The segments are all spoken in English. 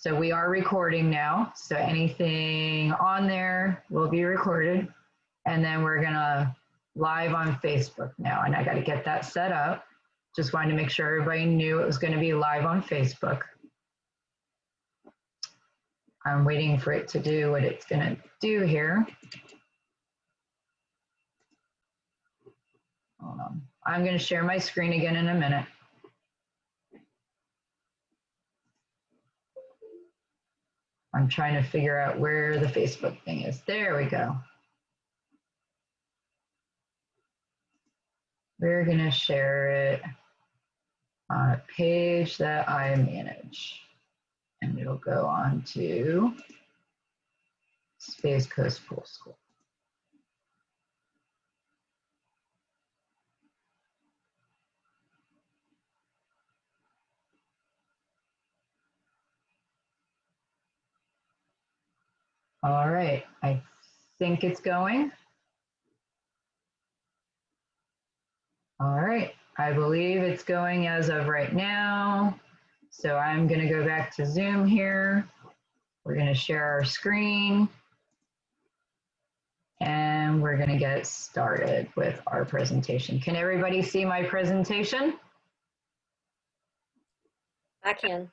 So we are recording now. So anything on there will be recorded. And then we're gonna live on Facebook now. And I gotta get that set up. Just wanted to make sure everybody knew it was gonna be live on Facebook. I'm waiting for it to do what it's gonna do here. Hold on. I'm gonna share my screen again in a minute. I'm trying to figure out where the Facebook thing is. There we go. We're gonna share it on a page that I manage. And it'll go on to Space Coast Pool School. All right, I think it's going. All right, I believe it's going as of right now. So I'm gonna go back to Zoom here. We're gonna share our screen and we're gonna get started with our presentation. Can everybody see my presentation? I can.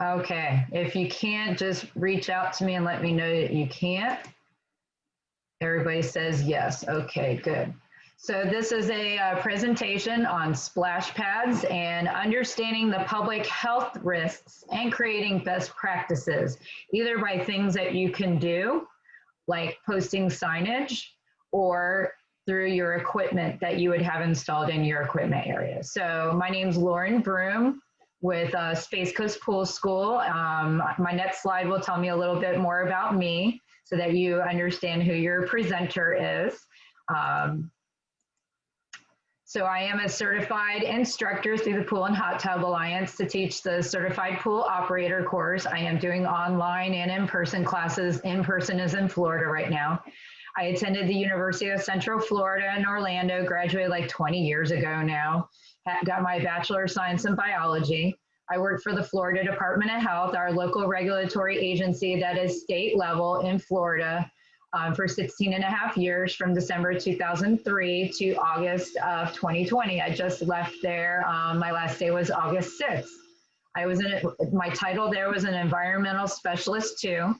Okay, if you can't, just reach out to me and let me know that you can't. Everybody says yes. Okay, good. So this is a presentation on splash pads and understanding the public health risks and creating best practices, either by things that you can do, like posting signage, or through your equipment that you would have installed in your equipment area. So my name's Lauren Broom with Space Coast Pool School. My next slide will tell me a little bit more about me so that you understand who your presenter is. So I am a certified instructor through the Pool and Hot Tub Alliance to teach the Certified Pool Operator course. I am doing online and in-person classes. In-person is in Florida right now. I attended the University of Central Florida in Orlando, graduated like 20 years ago now. Got my Bachelor of Science in Biology. I worked for the Florida Department of Health, our local regulatory agency that is state level in Florida, for 16 and a half years, from December 2003 to August of 2020. I just left there. My last day was August 6th. My title there was an environmental specialist too.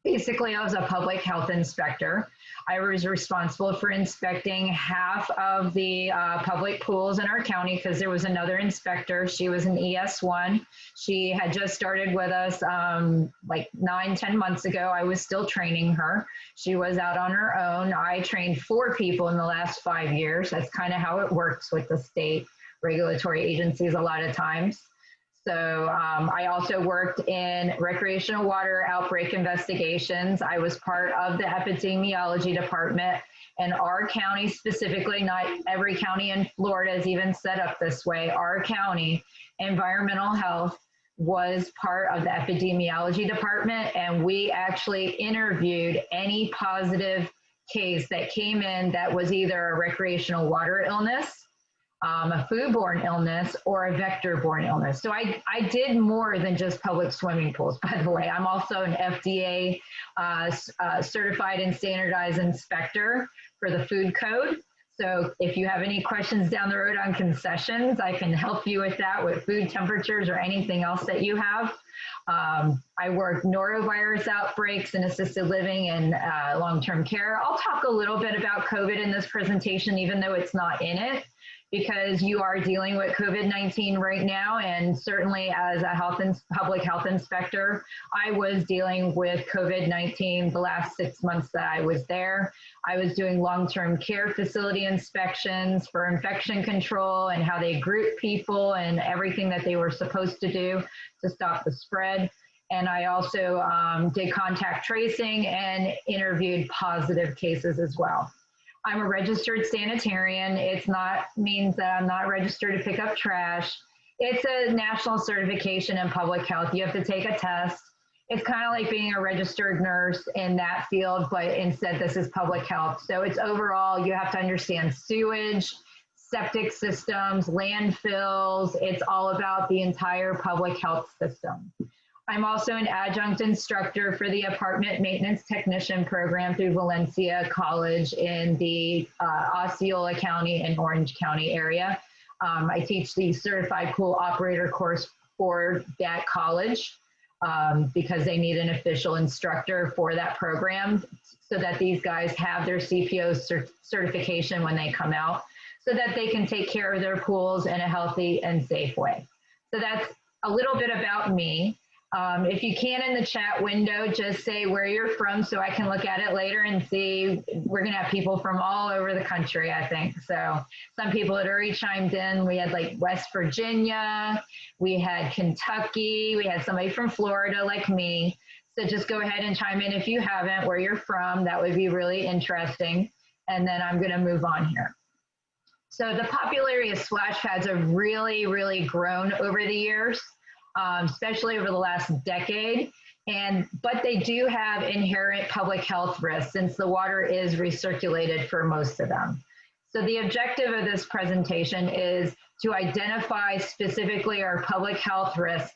Basically, I was a public health inspector. I was responsible for inspecting half of the public pools in our county because there was another inspector. She was an ES1. She had just started with us like 9-10 months ago. I was still training her. She was out on her own. I trained 4 people in the last 5 years. That's kind of how it works with the state regulatory agencies a lot of times. So I also worked in recreational water outbreak investigations. I was part of the epidemiology department, and our county specifically, not every county in Florida is even set up this way. Our county, environmental health, was part of the epidemiology department, and we actually interviewed any positive case that came in that was either a recreational water illness, a foodborne illness, or a vector-borne illness. So I did more than just public swimming pools, by the way. I'm also an FDA certified and standardized inspector for the food code. So if you have any questions down the road on concessions, I can help you with that, with food temperatures or anything else that you have. I work norovirus outbreaks in assisted living and long-term care. I'll talk a little bit about COVID in this presentation, even though it's not in it, because you are dealing with COVID-19 right now, and certainly as a public health inspector, I was dealing with COVID-19 the last 6 months that I was there. I was doing long-term care facility inspections for infection control and how they group people and everything that they were supposed to do to stop the spread. And I also did contact tracing and interviewed positive cases as well. I'm a registered sanitarian. Means that I'm not registered to pick up trash. It's a national certification in public health. You have to take a test. It's kind of like being a registered nurse in that field, but instead this is public health. So it's overall, you have to understand sewage, septic systems, landfills. It's all about the entire public health system. I'm also an adjunct instructor for the apartment maintenance technician program through Valencia College in the Osceola County and Orange County area. I teach the certified pool operator course for that college because they need an official instructor for that program so that these guys have their CPO certification when they come out so that they can take care of their pools in a healthy and safe way. So that's a little bit about me. If you can in the chat window, just say where you're from so I can look at it later and see. We're going to have people from all over the country, I think. So some people had already chimed in. We had like West Virginia, we had Kentucky, we had somebody from Florida like me. So just go ahead and chime in if you haven't, where you're from. That would be really interesting. And then I'm going to move on here. So the popularity of splash pads have really, really grown over the years. Especially over the last decade, but they do have inherent public health risks since the water is recirculated for most of them. So the objective of this presentation is to identify specifically our public health risks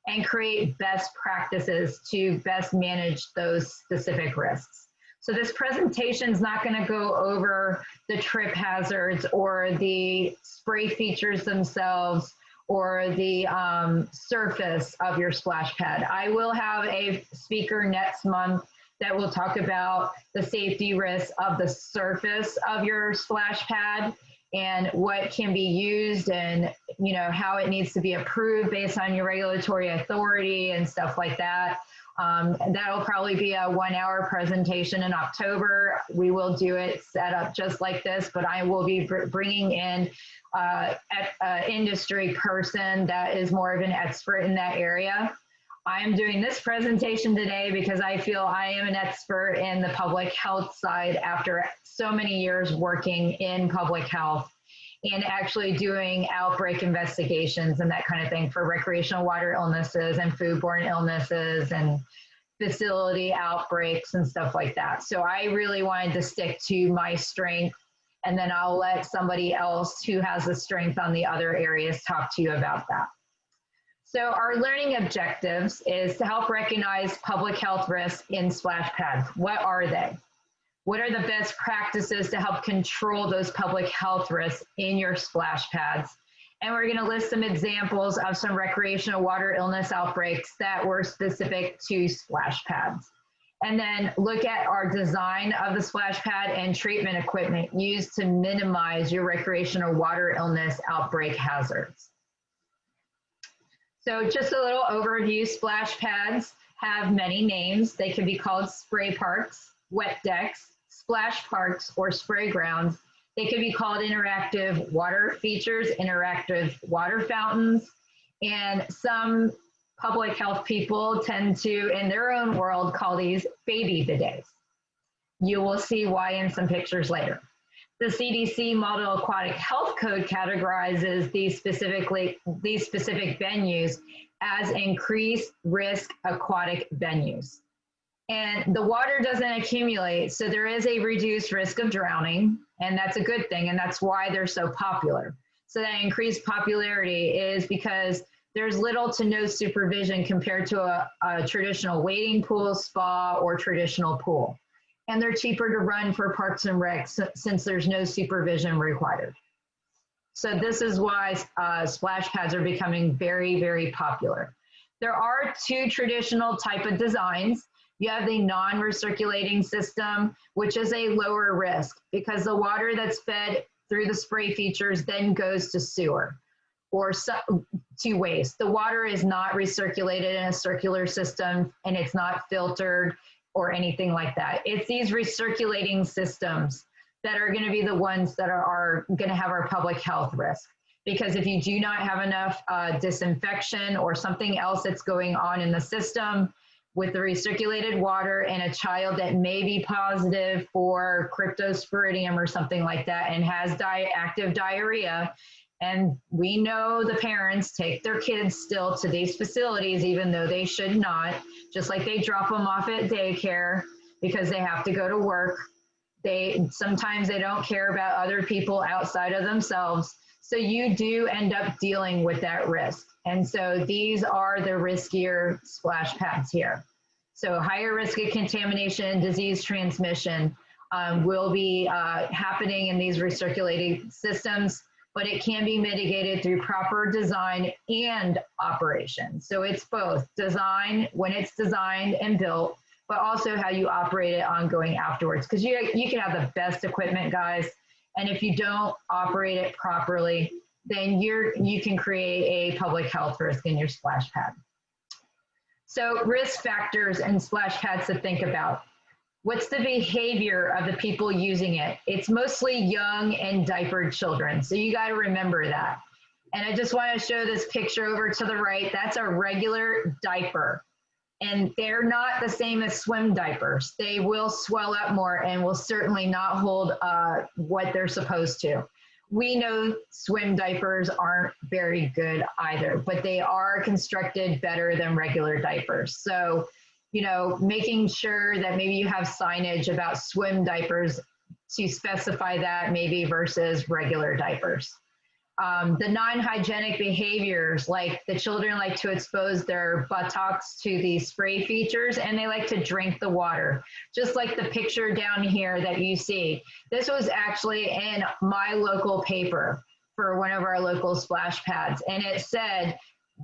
and create best practices to best manage those specific risks. So this presentation is not going to go over the trip hazards or the spray features themselves or the surface of your splash pad. I will have a speaker next month that will talk about the safety risks of the surface of your splash pad and what can be used and how it needs to be approved based on your regulatory authority and stuff like that. That'll probably be a 1-hour presentation in October. We will do it set up just like this, but I will be bringing in an industry person that is more of an expert in that area. I'm doing this presentation today because I feel I am an expert in the public health side after so many years working in public health and actually doing outbreak investigations and that kind of thing for recreational water illnesses and foodborne illnesses and facility outbreaks and stuff like that. So I really wanted to stick to my strength, and then I'll let somebody else who has the strength on the other areas talk to you about that. So our learning objectives is to help recognize public health risks in splash pads. What are they? What are the best practices to help control those public health risks in your splash pads? And we're going to list some examples of some recreational water illness outbreaks that were specific to splash pads. And then look at our design of the splash pad and treatment equipment used to minimize your recreational water illness outbreak hazards. So just a little overview, splash pads have many names. They can be called spray parks, wet decks, splash parks, or spray grounds. They could be called interactive water features, interactive water fountains, and some public health people tend to, in their own world, call these baby bidets. You will see why in some pictures later. The CDC Model Aquatic Health Code categorizes these specific venues as increased risk aquatic venues. And the water doesn't accumulate, so there is a reduced risk of drowning, and that's a good thing, and that's why they're so popular. So that increased popularity is because there's little to no supervision compared to a traditional wading pool, spa, or traditional pool. And they're cheaper to run for parks and recs since there's no supervision required. So this is why splash pads are becoming very, very popular. There are two traditional type of designs. You have the non-recirculating system, which is a lower risk because the water that's fed through the spray features then goes to sewer or to waste. The water is not recirculated in a circular system and it's not filtered or anything like that. It's these recirculating systems that are going to be the ones that are going to have our public health risk. Because if you do not have enough disinfection or something else that's going on in the system with the recirculated water and a child that may be positive for cryptosporidium or something like that and has active diarrhea, and we know the parents take their kids still to these facilities even though they should not, just like they drop them off at daycare because they have to go to work. Sometimes they don't care about other people outside of themselves. So you do end up dealing with that risk. And so these are the riskier splash pads here. So higher risk of contamination, disease transmission will be happening in these recirculating systems, but it can be mitigated through proper design and operation. So it's both design, when it's designed and built, but also how you operate it ongoing afterwards. Because you can have the best equipment, guys, and if you don't operate it properly, then you can create a public health risk in your splash pad. So risk factors and splash pads to think about. What's the behavior of the people using it? It's mostly young and diapered children, so you got to remember that. And I just want to show this picture over to the right. That's a regular diaper, and they're not the same as swim diapers. They will swell up more and will certainly not hold what they're supposed to. We know swim diapers aren't very good either, but they are constructed better than regular diapers. So, you know, making sure that maybe you have signage about swim diapers to specify that maybe versus regular diapers. The non-hygienic behaviors, like the children like to expose their buttocks to the spray features and they like to drink the water. Just like the picture down here that you see. This was actually in my local paper for one of our local splash pads. And it said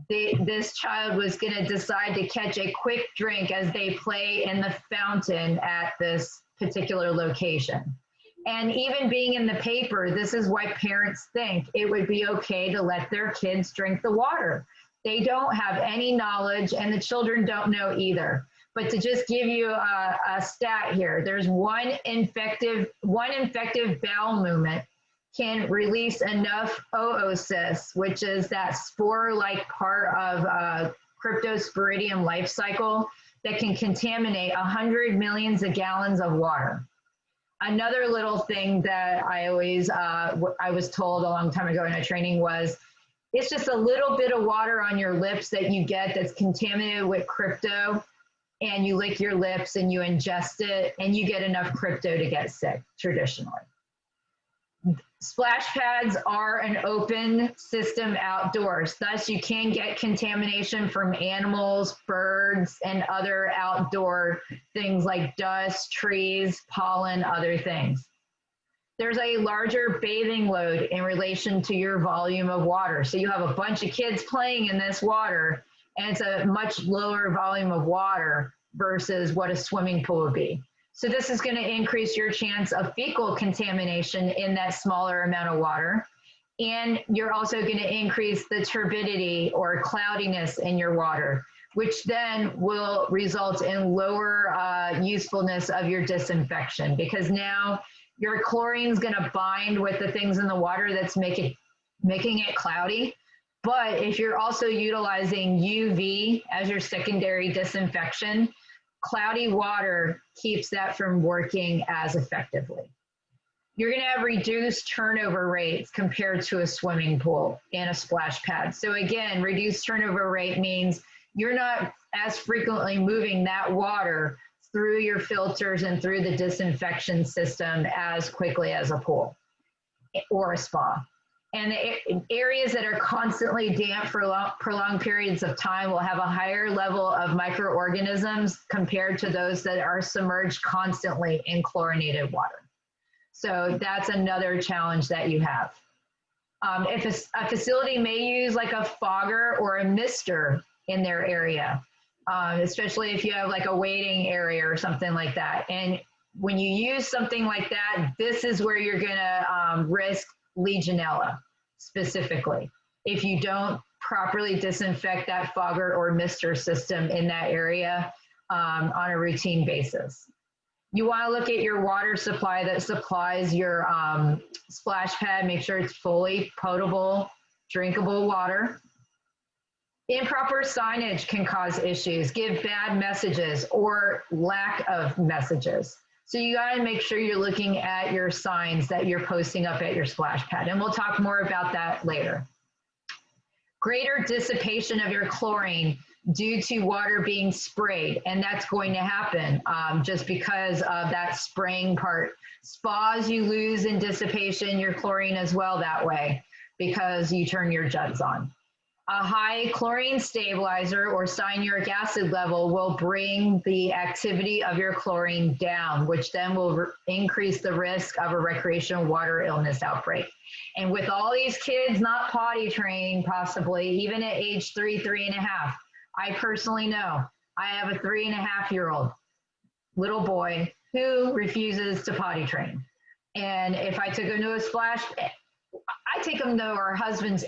this child was gonna decide to catch a quick drink as they play in the fountain at this particular location. And even being in the paper, this is why parents think it would be okay to let their kids drink the water. They don't have any knowledge and the children don't know either. But to just give you a stat here, there's one infective bowel movement can release enough oocysts, which is that spore-like part of Cryptosporidium life cycle that can contaminate 100 millions of gallons of water. Another little thing that I was told a long time ago in a training was, it's just a little bit of water on your lips that you get that's contaminated with crypto, and you lick your lips and you ingest it and you get enough crypto to get sick traditionally. Splash pads are an open system outdoors. Thus, you can get contamination from animals, birds, and other outdoor things like dust, trees, pollen, other things. There's a larger bathing load in relation to your volume of water. So you have a bunch of kids playing in this water, and it's a much lower volume of water versus what a swimming pool would be. So this is going to increase your chance of fecal contamination in that smaller amount of water. And you're also going to increase the turbidity or cloudiness in your water, which then will result in lower usefulness of your disinfection, because now your chlorine is going to bind with the things in the water that's making it cloudy. But if you're also utilizing UV as your secondary disinfection, cloudy water keeps that from working as effectively. You're going to have reduced turnover rates compared to a swimming pool and a splash pad. So again, reduced turnover rate means you're not as frequently moving that water through your filters and through the disinfection system as quickly as a pool or a spa. And the areas that are constantly damp for prolonged periods of time will have a higher level of microorganisms compared to those that are submerged constantly in chlorinated water. So that's another challenge that you have. If a facility may use like a fogger or a mister in their area, especially if you have like a waiting area or something like that. And when you use something like that, this is where you're gonna risk Legionella specifically, if you don't properly disinfect that fogger or mister system in that area on a routine basis. You want to look at your water supply that supplies your splash pad. Make sure it's fully potable, drinkable water. Improper signage can cause issues, give bad messages or lack of messages. So you gotta make sure you're looking at your signs that you're posting up at your splash pad. And we'll talk more about that later. Greater dissipation of your chlorine due to water being sprayed. And that's going to happen just because of that spraying part. Spas, you lose in dissipation, your chlorine as well that way because you turn your jets on. A high chlorine stabilizer or cyanuric acid level will bring the activity of your chlorine down, which then will increase the risk of a recreational water illness outbreak. And with all these kids not potty trained, possibly, even at age 3.5, I personally know I have a 3.5-year-old little boy who refuses to potty train. And if I took him to a splash, I take him to our husband's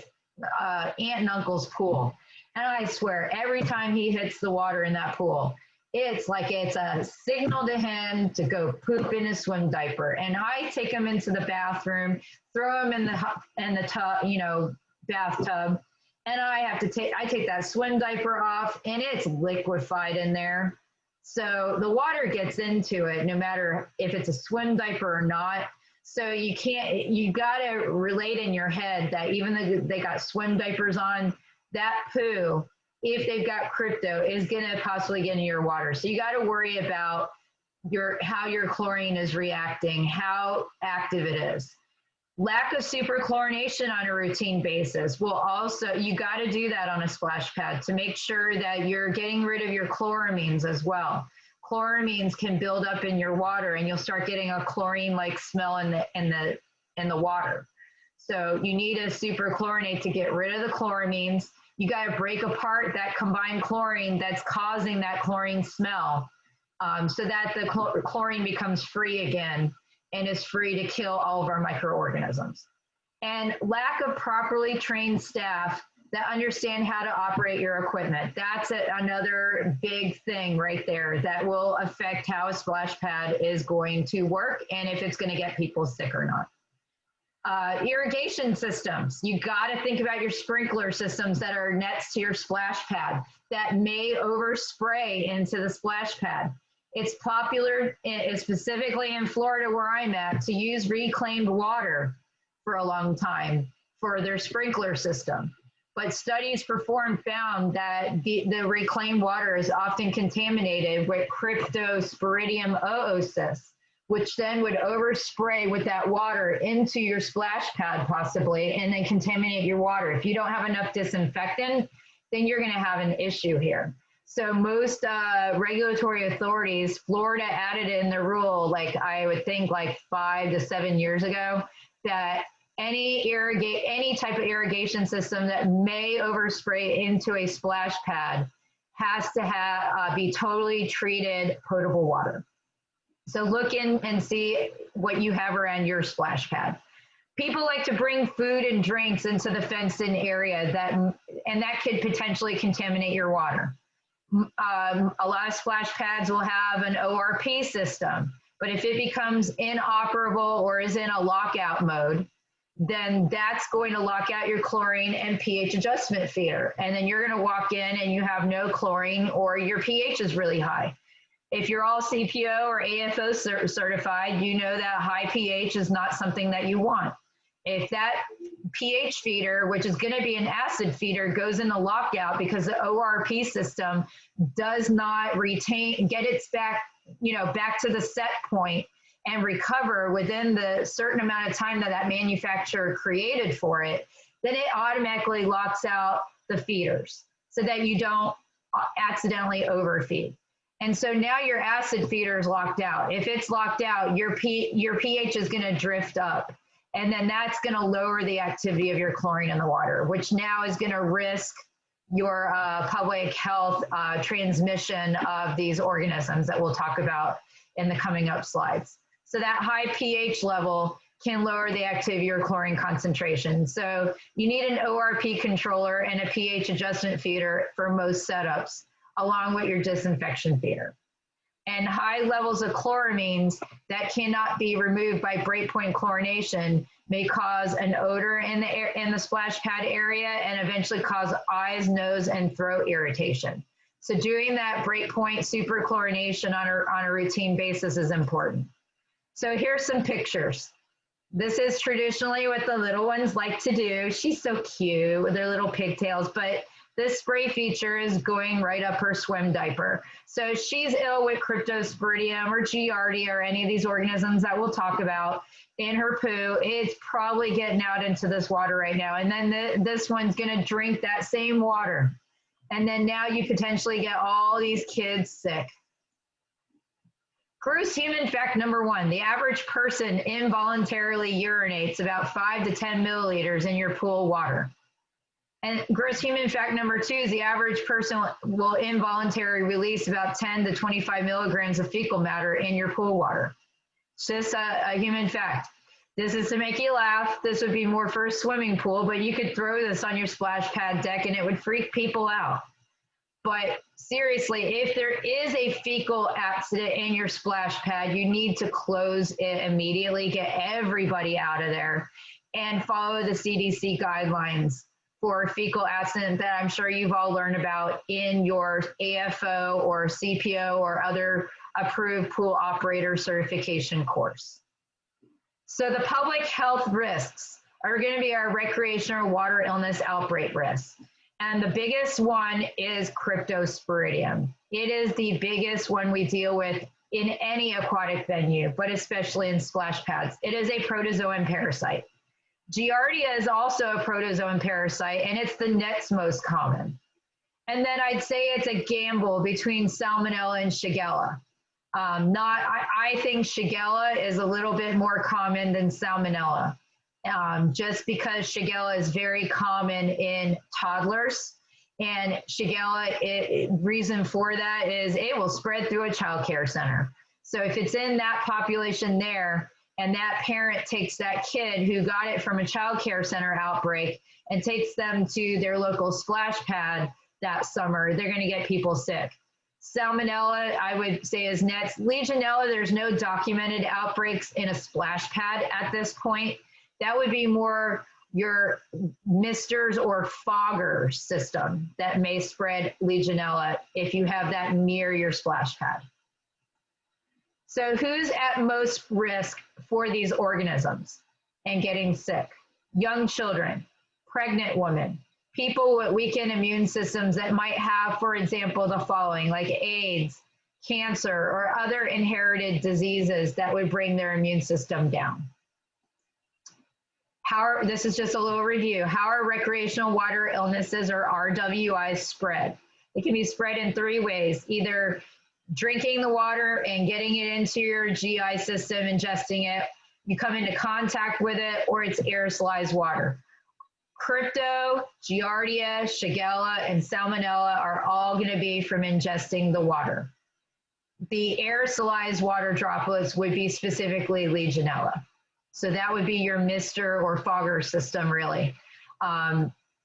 aunt and uncle's pool. And I swear, every time he hits the water in that pool, it's like it's a signal to him to go poop in his swim diaper. And I take him into the bathroom, throw him in the tub, bathtub, and I take that swim diaper off, and it's liquefied in there. So the water gets into it, no matter if it's a swim diaper or not. So you gotta relate in your head that even though they got swim diapers on, that poo, if they've got crypto, is gonna possibly get into your water. So you gotta worry about how your chlorine is reacting, how active it is. Lack of superchlorination on a routine basis will also, you gotta do that on a splash pad to make sure that you're getting rid of your chloramines as well. Chloramines can build up in your water and you'll start getting a chlorine-like smell in the water. So you need a superchlorinate to get rid of the chloramines. You got to break apart that combined chlorine that's causing that chlorine smell so that the chlorine becomes free again and is free to kill all of our microorganisms. And lack of properly trained staff that understand how to operate your equipment. That's another big thing right there that will affect how a splash pad is going to work and if it's going to get people sick or not. Irrigation systems. You got to think about your sprinkler systems that are next to your splash pad that may overspray into the splash pad. It's popular, specifically in Florida where I'm at, to use reclaimed water for a long time for their sprinkler system. But studies performed found that the reclaimed water is often contaminated with cryptosporidium oocysts, which then would overspray with that water into your splash pad possibly, and then contaminate your water. If you don't have enough disinfectant, then you're gonna have an issue here. So most regulatory authorities, Florida added in the rule, like I would think like 5 to 7 years ago, that any type of irrigation system that may overspray into a splash pad has to be totally treated potable water. So look in and see what you have around your splash pad. People like to bring food and drinks into the fenced-in area, and that could potentially contaminate your water. A lot of splash pads will have an ORP system, but if it becomes inoperable or is in a lockout mode, then that's going to lock out your chlorine and pH adjustment feeder. And then you're going to walk in and you have no chlorine or your pH is really high. If you're all CPO or AFO certified, you know that high pH is not something that you want. If that pH feeder, which is going to be an acid feeder, goes into lockout because the ORP system does not get its back to the set point and recover within the certain amount of time that manufacturer created for it, then it automatically locks out the feeders so that you don't accidentally overfeed. And so now your acid feeder is locked out. If it's locked out, your pH is going to drift up. And then that's going to lower the activity of your chlorine in the water, which now is going to risk your public health transmission of these organisms that we'll talk about in the coming up slides. So that high pH level can lower the activity of your chlorine concentration. So you need an ORP controller and a pH adjustment feeder for most setups, along with your disinfection feeder. And high levels of chloramines that cannot be removed by breakpoint chlorination may cause an odor in the splash pad area and eventually cause eyes, nose, and throat irritation. So doing that breakpoint superchlorination on a routine basis is important. So here's some pictures. This is traditionally what the little ones like to do. She's so cute with their little pigtails, but this spray feature is going right up her swim diaper. So if she's ill with cryptosporidium or giardia or any of these organisms that we'll talk about in her poo, it's probably getting out into this water right now. And then this one's gonna drink that same water. And then now you potentially get all these kids sick. Gross human fact number 1, the average person involuntarily urinates about 5 to 10 milliliters in your pool water. And gross human fact number 2 is the average person will involuntarily release about 10 to 25 milligrams of fecal matter in your pool water. It's just a human fact. This is to make you laugh. This would be more for a swimming pool, but you could throw this on your splash pad deck and it would freak people out. But seriously, if there is a fecal accident in your splash pad, you need to close it immediately, get everybody out of there, and follow the CDC guidelines for fecal accident that I'm sure you've all learned about in your AFO or CPO or other approved pool operator certification course. So the public health risks are going to be our recreational water illness outbreak risks. And the biggest one is cryptosporidium. It is the biggest one we deal with in any aquatic venue, but especially in splash pads. It is a protozoan parasite. Giardia is also a protozoan parasite, and it's the next most common. And then I'd say it's a gamble between Salmonella and Shigella. I think Shigella is a little bit more common than Salmonella. Just because Shigella is very common in toddlers, and Shigella, reason for that is it will spread through a child care center. So if it's in that population there, and that parent takes that kid who got it from a child care center outbreak and takes them to their local splash pad that summer, they're going to get people sick. Salmonella, I would say, is next. Legionella, there's no documented outbreaks in a splash pad at this point. That would be more your misters or fogger system that may spread Legionella if you have that near your splash pad. So who's at most risk for these organisms and getting sick? Young children, pregnant women, people with weakened immune systems that might have, for example, the following, like AIDS, cancer, or other inherited diseases that would bring their immune system down. This is just a little review. How are recreational water illnesses or RWIs spread? It can be spread in 3 ways, either drinking the water and getting it into your GI system, ingesting it, you come into contact with it, or it's aerosolized water. Crypto, Giardia, Shigella, and Salmonella are all going to be from ingesting the water. The aerosolized water droplets would be specifically Legionella. So that would be your mister or fogger system, really.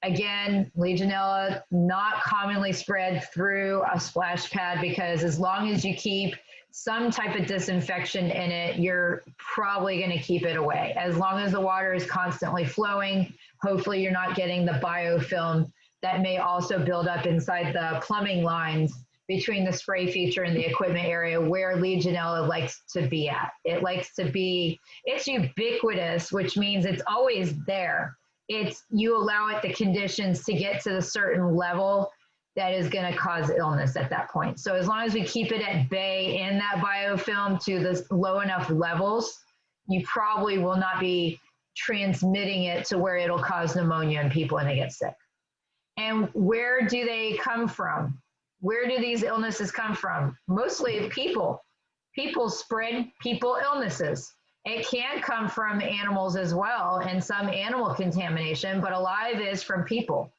Again, Legionella, not commonly spread through a splash pad, because as long as you keep some type of disinfection in it, you're probably going to keep it away. As long as the water is constantly flowing, hopefully you're not getting the biofilm that may also build up inside the plumbing lines between the spray feature and the equipment area where Legionella likes to be at. It likes to be, it's ubiquitous, which means it's always there. It's, you allow it the conditions to get to a certain level that is going to cause illness at that point. So as long as we keep it at bay in that biofilm to the low enough levels, you probably will not be transmitting it to where it'll cause pneumonia in people when they get sick. And where do they come from? Where do these illnesses come from? Mostly people. People spread people illnesses. It can come from animals as well, and some animal contamination, but a lot of it is from people.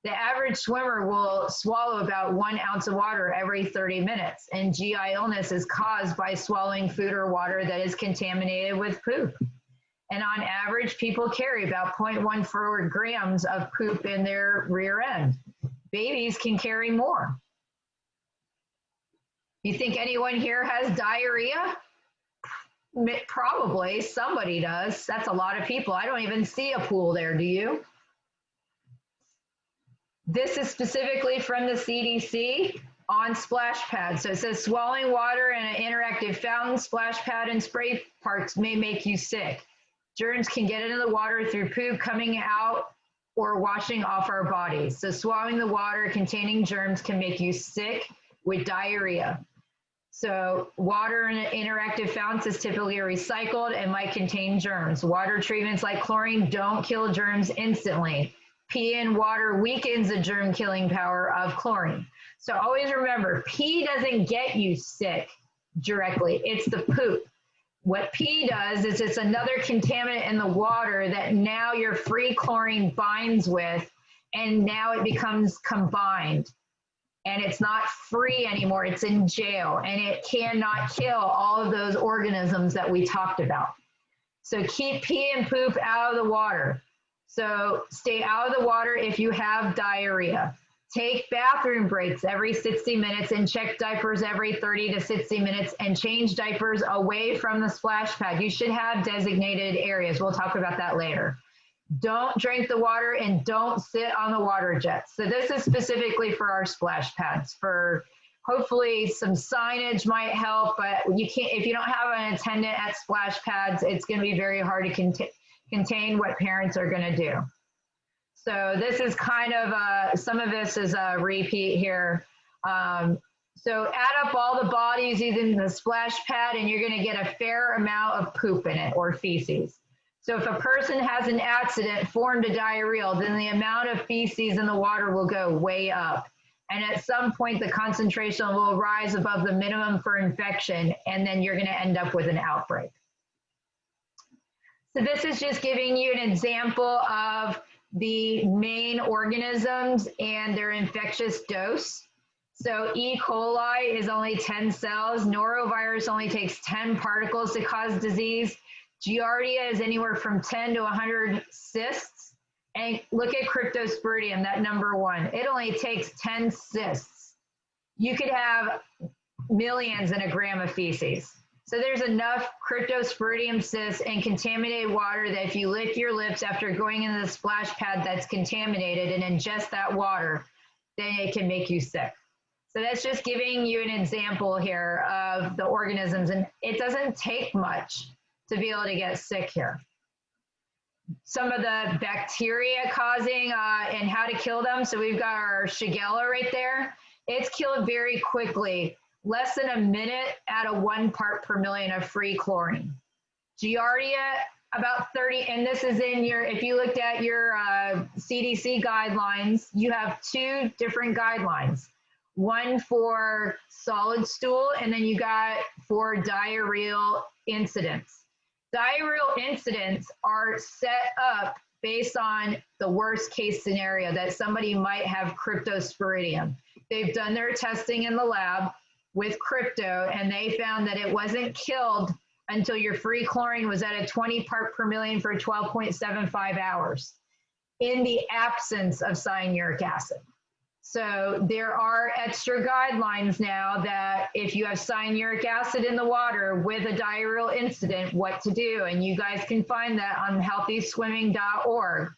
The average swimmer will swallow about 1 ounce of water every 30 minutes, and GI illness is caused by swallowing food or water that is contaminated with poop. And on average, people carry about 0.14 grams of poop in their rear end. Babies can carry more. You think anyone here has diarrhea? Probably, somebody does. That's a lot of people. I don't even see a pool there, do you? This is specifically from the CDC on splash pads. So it says swallowing water in an interactive fountain, splash pad, and spray parks may make you sick. Germs can get into the water through poop coming out or washing off our bodies. So swallowing the water containing germs can make you sick with diarrhea. So water in interactive fountains is typically recycled and might contain germs. Water treatments like chlorine don't kill germs instantly. Pee in water weakens the germ killing power of chlorine. So always remember, pee doesn't get you sick directly, it's the poop. What pee does is it's another contaminant in the water that now your free chlorine binds with, and now it becomes combined. And it's not free anymore, it's in jail, and it cannot kill all of those organisms that we talked about. So keep pee and poop out of the water. So stay out of the water if you have diarrhea. Take bathroom breaks every 60 minutes and check diapers every 30 to 60 minutes and change diapers away from the splash pad. You should have designated areas. We'll talk about that later. Don't drink the water and don't sit on the water jets. So this is specifically for our splash pads. For hopefully some signage might help, but you can't, if you don't have an attendant at splash pads, it's going to be very hard to contain what parents are going to do. So this is kind of some of this is a repeat here. So add up all the bodies using the splash pad and you're going to get a fair amount of poop in it, or feces. So if a person has an accident, formed a diarrheal, then the amount of feces in the water will go way up. And at some point, the concentration will rise above the minimum for infection, and then you're going to end up with an outbreak. So this is just giving you an example of the main organisms and their infectious dose. So E. coli is only 10 cells. Norovirus only takes 10 particles to cause disease. Giardia is anywhere from 10 to 100 cysts. And look at Cryptosporidium, that number one. It only takes 10 cysts. You could have millions in a gram of feces. So there's enough Cryptosporidium cysts and contaminated water that if you lick your lips after going into the splash pad that's contaminated and ingest that water, then it can make you sick. So that's just giving you an example here of the organisms, and it doesn't take much to be able to get sick here. Some of the bacteria causing and how to kill them. So we've got our Shigella right there. It's killed very quickly, less than a minute at a 1 part per million of free chlorine. Giardia, about 30, and this is in your, if you looked at your CDC guidelines, you have 2 different guidelines. One for solid stool, and then you got for diarrheal incidents. Diarrheal incidents are set up based on the worst case scenario that somebody might have Cryptosporidium. They've done their testing in the lab with crypto, and they found that it wasn't killed until your free chlorine was at a 20 part per million for 12.75 hours in the absence of cyanuric acid. So there are extra guidelines now that if you have cyanuric acid in the water with a diarrheal incident, what to do. And you guys can find that on healthyswimming.org,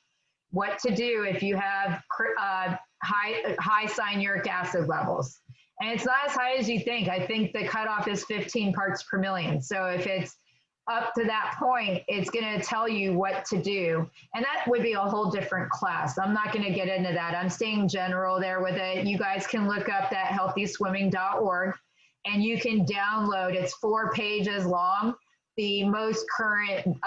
what to do if you have high cyanuric acid levels. And it's not as high as you think. I think the cutoff is 15 parts per million. So if it's up to that point, it's going to tell you what to do. And that would be a whole different class. I'm not going to get into that. I'm staying general there with it. You guys can look up that healthyswimming.org and you can download, it's 4 pages long, the most current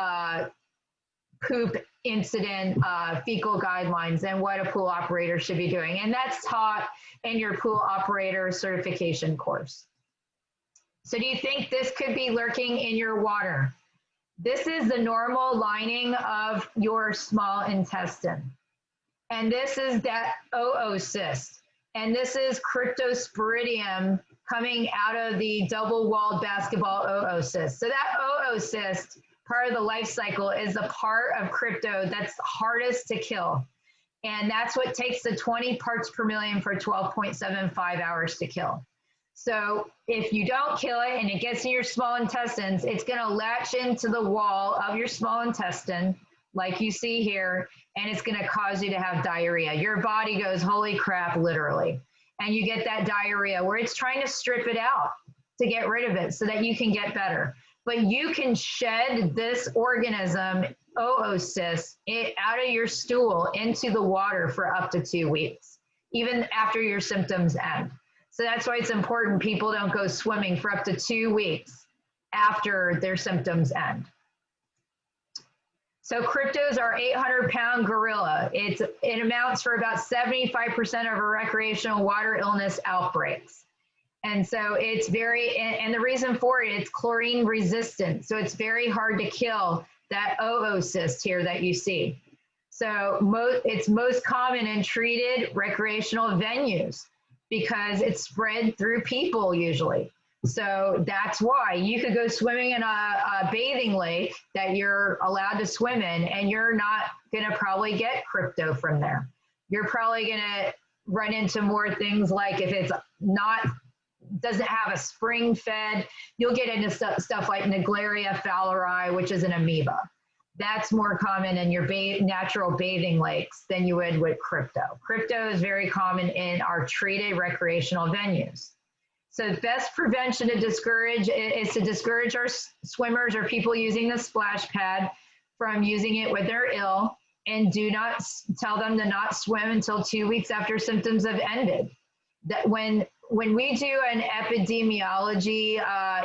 poop incident fecal guidelines and what a pool operator should be doing. And that's taught in your pool operator certification course. So do you think this could be lurking in your water? This is the normal lining of your small intestine. And this is that oocyst. And this is Cryptosporidium coming out of the double-walled basketball oocyst. So that oocyst, part of the life cycle, is the part of crypto that's hardest to kill. And that's what takes the 20 parts per million for 12.75 hours to kill. So if you don't kill it and it gets in your small intestines, it's going to latch into the wall of your small intestine, like you see here, and it's going to cause you to have diarrhea. Your body goes, holy crap, literally. And you get that diarrhea where it's trying to strip it out to get rid of it so that you can get better. But you can shed this organism oocysts out of your stool into the water for up to 2 weeks, even after your symptoms end. So that's why it's important people don't go swimming for up to 2 weeks after their symptoms end. So cryptos are 800-pound gorilla. It amounts for about 75% of our recreational water illness outbreaks. And so it's and the reason for it, it's chlorine resistant. So it's very hard to kill that oocyst here that you see. So it's most common in treated recreational venues because it's spread through people usually. So that's why you could go swimming in a bathing lake that you're allowed to swim in, and you're not going to probably get crypto from there. You're probably going to run into more things like if it's doesn't have a spring fed, you'll get into stuff like Naegleria fowleri, which is an amoeba. That's more common in your natural bathing lakes than you would with crypto. Crypto is very common in our treated recreational venues. So best prevention to discourage is to discourage our swimmers or people using the splash pad from using it when they're ill, and do not tell them to not swim until 2 weeks after symptoms have ended. That when we do an epidemiology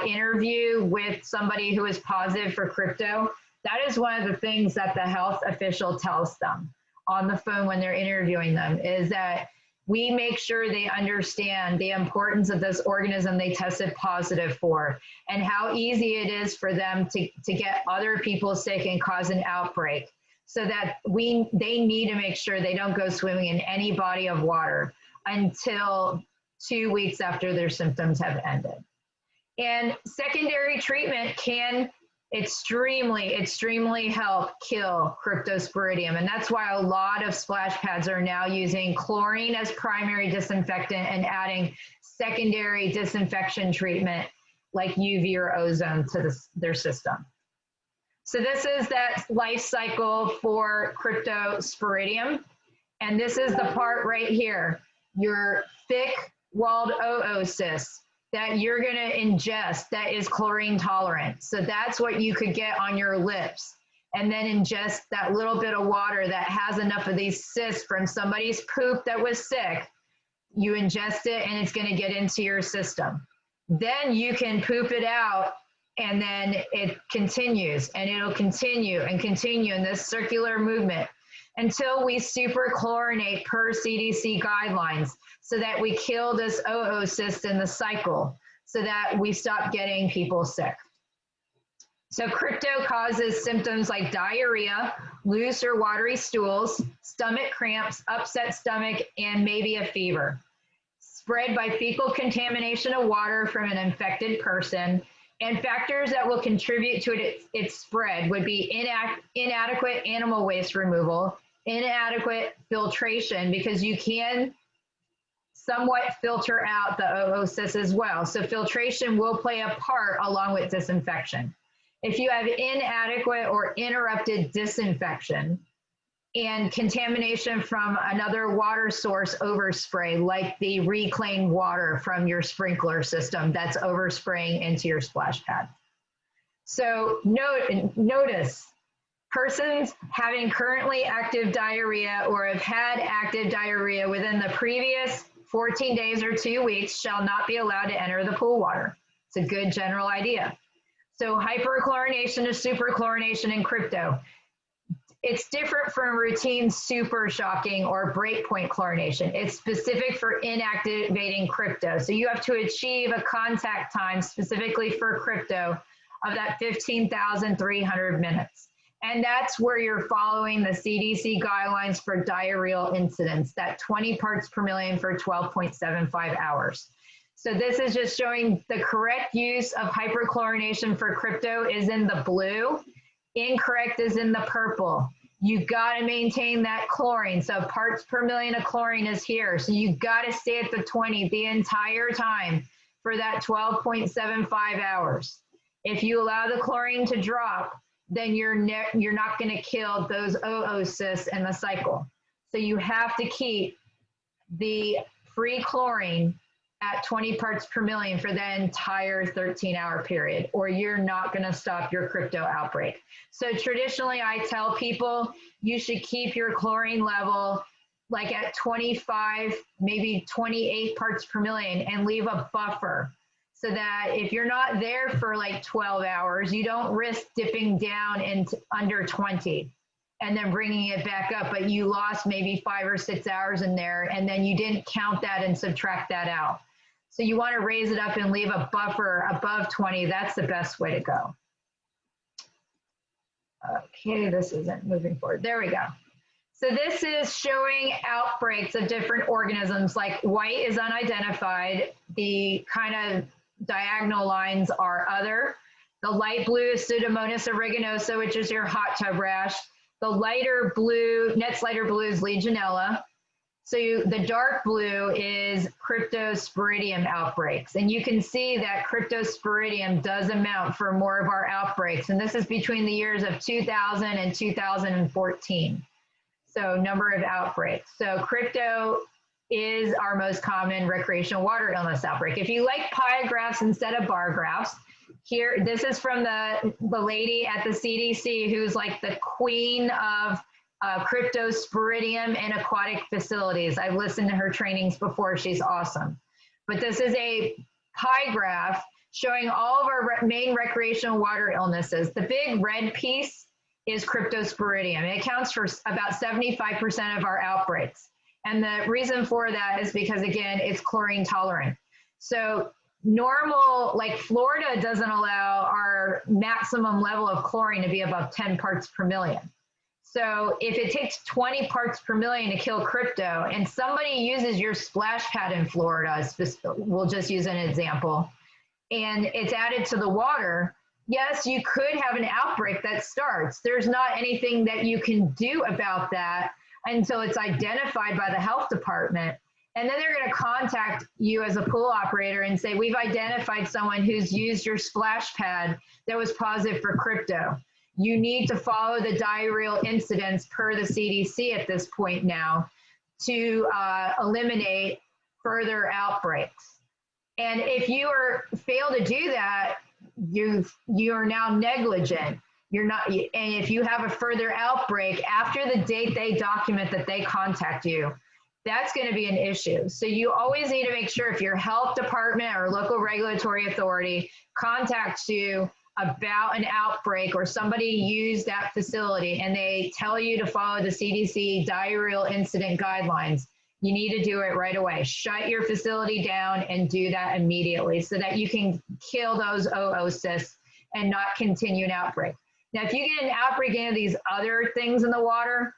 interview with somebody who is positive for crypto, that is one of the things that the health official tells them on the phone when they're interviewing them, is that we make sure they understand the importance of this organism they tested positive for and how easy it is for them to get other people sick and cause an outbreak. So that they need to make sure they don't go swimming in any body of water until 2 weeks after their symptoms have ended. And secondary treatment can extremely help kill cryptosporidium. And that's why a lot of splash pads are now using chlorine as primary disinfectant and adding secondary disinfection treatment like UV or ozone to their system. So this is that life cycle for cryptosporidium. And this is the part right here, your thick-walled oocysts that you're going to ingest that is chlorine tolerant. So that's what you could get on your lips, and then ingest that little bit of water that has enough of these cysts from somebody's poop that was sick. You ingest it and it's going to get into your system. Then you can poop it out, and then it continues, and it'll continue and continue in this circular movement until we superchlorinate per CDC guidelines, so that we kill this oocyst in the cycle, so that we stop getting people sick. So crypto causes symptoms like diarrhea, loose or watery stools, stomach cramps, upset stomach, and maybe a fever. Spread by fecal contamination of water from an infected person. And factors that will contribute to its spread would be inadequate animal waste removal, inadequate filtration, because you can somewhat filter out the oocysts as well. So filtration will play a part along with disinfection. If you have inadequate or interrupted disinfection and contamination from another water source overspray, like the reclaimed water from your sprinkler system that's overspraying into your splash pad. So notice persons having currently active diarrhea or have had active diarrhea within the previous 14 days or 2 weeks shall not be allowed to enter the pool water. It's a good general idea. So hyperchlorination to superchlorination in crypto. It's different from routine super shocking or breakpoint chlorination. It's specific for inactivating crypto. So you have to achieve a contact time specifically for crypto of that 15,300 minutes. And that's where you're following the CDC guidelines for diarrheal incidents, that 20 parts per million for 12.75 hours. So this is just showing the correct use of hyperchlorination for crypto is in the blue. Incorrect is in the purple. You got to maintain that chlorine. So parts per million of chlorine is here. So you got to stay at the 20 the entire time for that 12.75 hours. If you allow the chlorine to drop, then you're not going to kill those oocysts in the cycle. So you have to keep the free chlorine at 20 parts per million for the entire 13-hour period, or you're not going to stop your crypto outbreak. So traditionally, I tell people you should keep your chlorine level like at 25, maybe 28 parts per million, and leave a buffer so that if you're not there for like 12 hours, you don't risk dipping down into under 20 and then bringing it back up, but you lost maybe 5 or 6 hours in there, and then you didn't count that and subtract that out. So you want to raise it up and leave a buffer above 20. That's the best way to go. Okay, this isn't moving forward. There we go. So this is showing outbreaks of different organisms. Like white is unidentified. The kind of diagonal lines are other. The light blue is Pseudomonas aeruginosa, which is your hot tub rash. The lighter blue, next lighter blue is Legionella. So the dark blue is Cryptosporidium outbreaks. And you can see that Cryptosporidium does amount for more of our outbreaks. And this is between the years of 2000 and 2014. So number of outbreaks. So crypto is our most common recreational water illness outbreak. If you like pie graphs instead of bar graphs, here, this is from the lady at the CDC who's like the queen of Cryptosporidium in aquatic facilities. I've listened to her trainings before. She's awesome. But this is a pie graph showing all of our main recreational water illnesses. The big red piece is Cryptosporidium. It accounts for about 75% of our outbreaks. And the reason for that is because, again, it's chlorine tolerant. So normal, like Florida doesn't allow our maximum level of chlorine to be above 10 parts per million. So if it takes 20 parts per million to kill crypto and somebody uses your splash pad in Florida, we'll just use an example, and it's added to the water, yes, you could have an outbreak that starts. There's not anything that you can do about that until it's identified by the health department. And then they're going to contact you as a pool operator and say, we've identified someone who's used your splash pad that was positive for crypto. You need to follow the diarrheal incidents per the CDC at this point now to eliminate further outbreaks. And if you fail to do that, you are now negligent. You're not, and if you have a further outbreak after the date they document that they contact you, that's going to be an issue. So you always need to make sure if your health department or local regulatory authority contacts you about an outbreak or somebody used that facility and they tell you to follow the CDC diarrheal incident guidelines, you need to do it right away. Shut your facility down and do that immediately so that you can kill those oocysts and not continue an outbreak. Now, if you get an outbreak in these other things in the water,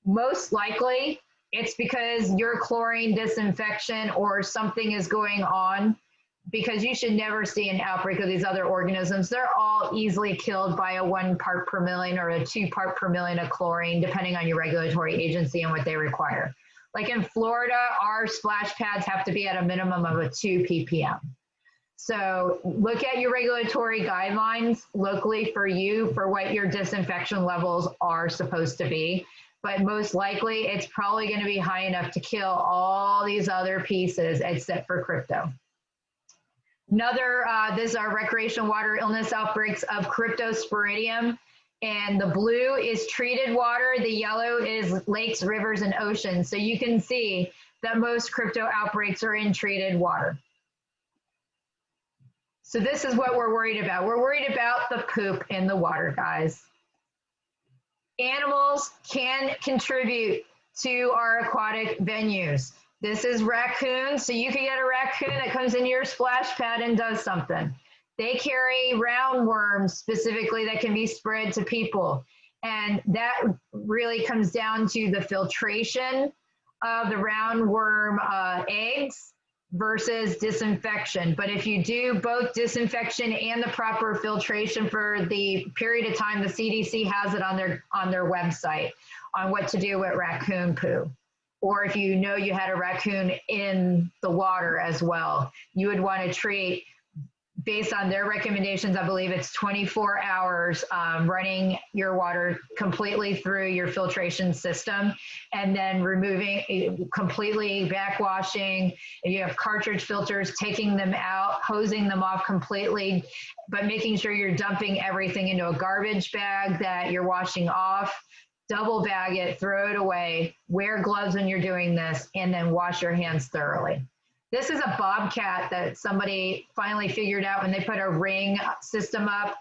most likely it's because your chlorine disinfection or something is going on, because you should never see an outbreak of these other organisms. They're all easily killed by a 1 part per million or a 2 part per million of chlorine, depending on your regulatory agency and what they require. Like in Florida, our splash pads have to be at a minimum of a 2 ppm. So look at your regulatory guidelines locally for you for what your disinfection levels are supposed to be. But most likely it's probably going to be high enough to kill all these other pieces except for crypto. Another, this is our recreational water illness outbreaks of Cryptosporidium. And the blue is treated water. The yellow is lakes, rivers, and oceans. So you can see that most crypto outbreaks are in treated water. So this is what we're worried about. We're worried about the poop in the water, guys. Animals can contribute to our aquatic venues. This is raccoons. So you can get a raccoon that comes into your splash pad and does something. They carry roundworms specifically that can be spread to people. And that really comes down to the filtration of the roundworm eggs versus disinfection. But if you do both disinfection and the proper filtration for the period of time, the CDC has it on their website on what to do with raccoon poo. Or if you know you had a raccoon in the water as well, you would want to treat based on their recommendations, I believe it's 24 hours running your water completely through your filtration system and then removing completely backwashing. If you have cartridge filters, taking them out, hosing them off completely, but making sure you're dumping everything into a garbage bag that you're washing off. Double bag it, throw it away, wear gloves when you're doing this, and then wash your hands thoroughly. This is a bobcat that somebody finally figured out when they put a ring system up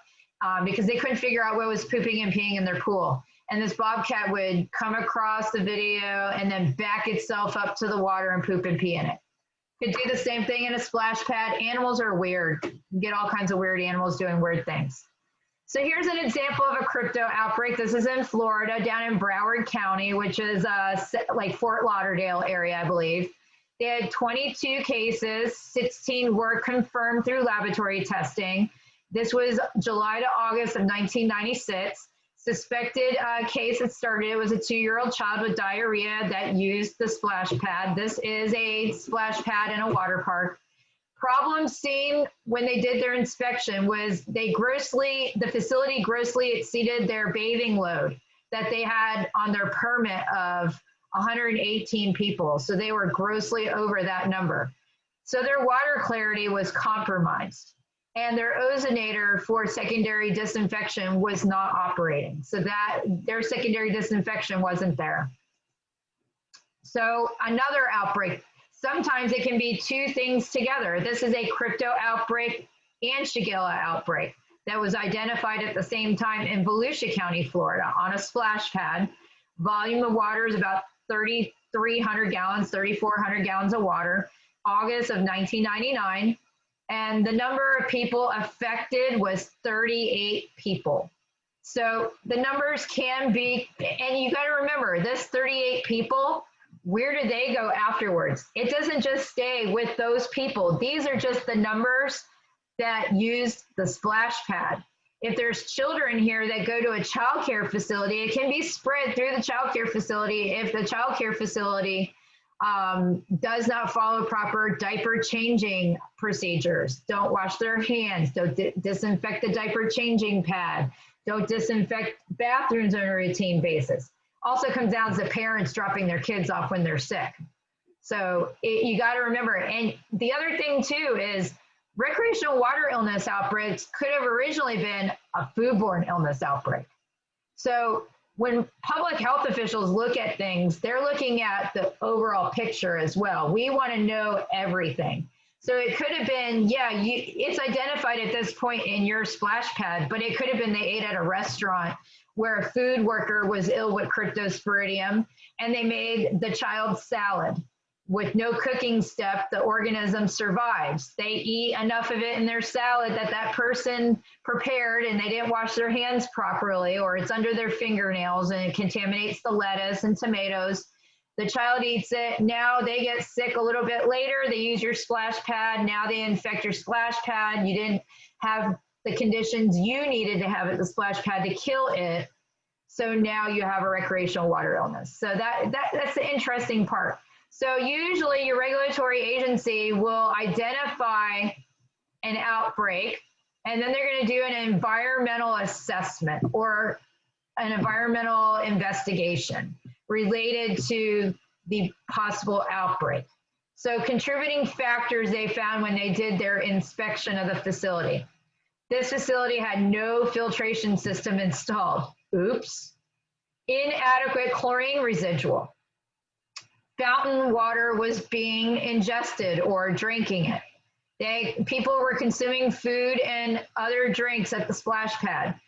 because they couldn't figure out what was pooping and peeing in their pool. And this bobcat would come across the video and then back itself up to the water and poop and pee in it. Could do the same thing in a splash pad. Animals are weird. You get all kinds of weird animals doing weird things. So here's an example of a crypto outbreak. This is in Florida, down in Broward County, which is like Fort Lauderdale area, I believe. They had 22 cases, 16 were confirmed through laboratory testing. This was July to August of 1996. Suspected case that started, it was a 2-year-old child with diarrhea that used the splash pad. This is a splash pad in a water park. Problem seen when they did their inspection was the facility grossly exceeded their bathing load that they had on their permit of 118 people. So they were grossly over that number. So their water clarity was compromised and their ozonator for secondary disinfection was not operating. So that their secondary disinfection wasn't there. So another outbreak, sometimes it can be two things together. This is a crypto outbreak and Shigella outbreak that was identified at the same time in Volusia County, Florida on a splash pad. Volume of water is about 3,300 gallons, 3,400 gallons of water, August of 1999. And the number of people affected was 38 people. So the numbers can be, and you got to remember, this 38 people, where do they go afterwards? It doesn't just stay with those people. These are just the numbers that used the splash pad. If there's children here that go to a child care facility, it can be spread through the child care facility if the child care facility does not follow proper diaper changing procedures. Don't wash their hands. Don't disinfect the diaper changing pad. Don't disinfect bathrooms on a routine basis. Also comes down to parents dropping their kids off when they're sick. So you got to remember. And the other thing too is recreational water illness outbreaks could have originally been a foodborne illness outbreak. So when public health officials look at things, they're looking at the overall picture as well. We want to know everything. So it could have been, it's identified at this point in your splash pad, but it could have been they ate at a restaurant where a food worker was ill with cryptosporidium and they made the child salad. With no cooking step, the organism survives. They eat enough of it in their salad that that person prepared and they didn't wash their hands properly, or it's under their fingernails and it contaminates the lettuce and tomatoes. The child eats it. Now they get sick a little bit later. They use your splash pad. Now they infect your splash pad. You didn't have the conditions you needed to have at the splash pad to kill it. So now you have a recreational water illness. So that's the interesting part. So usually your regulatory agency will identify an outbreak, and then they're going to do an environmental assessment or an environmental investigation related to the possible outbreak. So contributing factors they found when they did their inspection of the facility. This facility had no filtration system installed. Oops. Inadequate chlorine residual. Fountain water was being ingested or drinking it. People were consuming food and other drinks at the splash pad.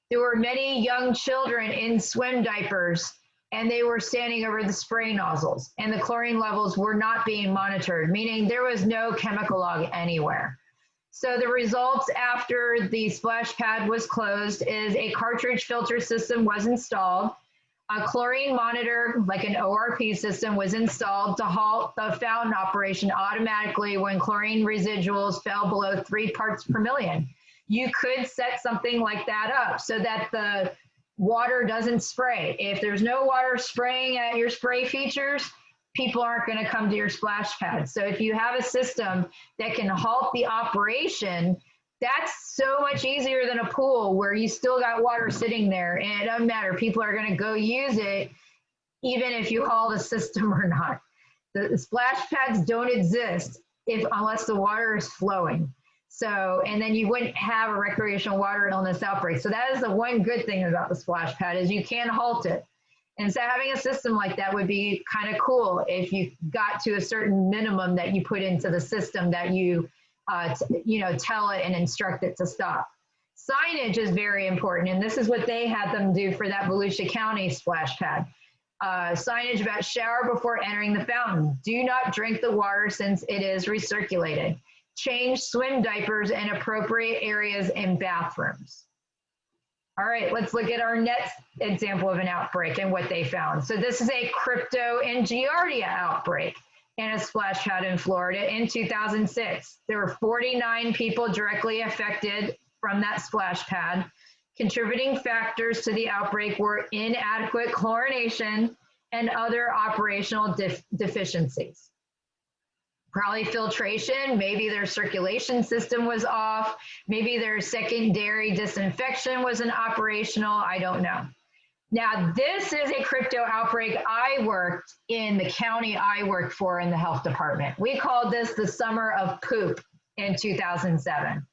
There were many young children in swim diapers and they were standing over the spray nozzles and the chlorine levels were not being monitored, meaning there was no chemical log anywhere. So the results after the splash pad was closed is a cartridge filter system was installed. A chlorine monitor, like an ORP system, was installed to halt the fountain operation automatically when chlorine residuals fell below 3 parts per million. You could set something like that up so that the water doesn't spray. If there's no water spraying at your spray features, people aren't going to come to your splash pad. So if you have a system that can halt the operation That's so much easier than a pool where you still got water sitting there and it doesn't matter. People are going to go use it even if you haul the system or not. The splash pads don't exist unless the water is flowing. So, and then you wouldn't have a recreational water illness outbreak. So that is the one good thing about the splash pad is you can halt it. And so having a system like that would be kind of cool if you got to a certain minimum that you put into the system that you, tell it and instruct it to stop. Signage is very important, and this is what they had them do for that Volusia County splash pad. Signage about shower before entering the fountain. Do not drink the water since it is recirculated. Change swim diapers in appropriate areas in bathrooms. All right, let's look at our next example of an outbreak and what they found. So this is a crypto and giardia outbreak in a splash pad in Florida in 2006. There were 49 people directly affected from that splash pad. Contributing factors to the outbreak were inadequate chlorination and other operational deficiencies. Probably filtration, maybe their circulation system was off, maybe their secondary disinfection wasn't operational, I don't know. Now, this is a crypto outbreak I worked in the county I worked for in the health department. We called this the summer of poop in 2007.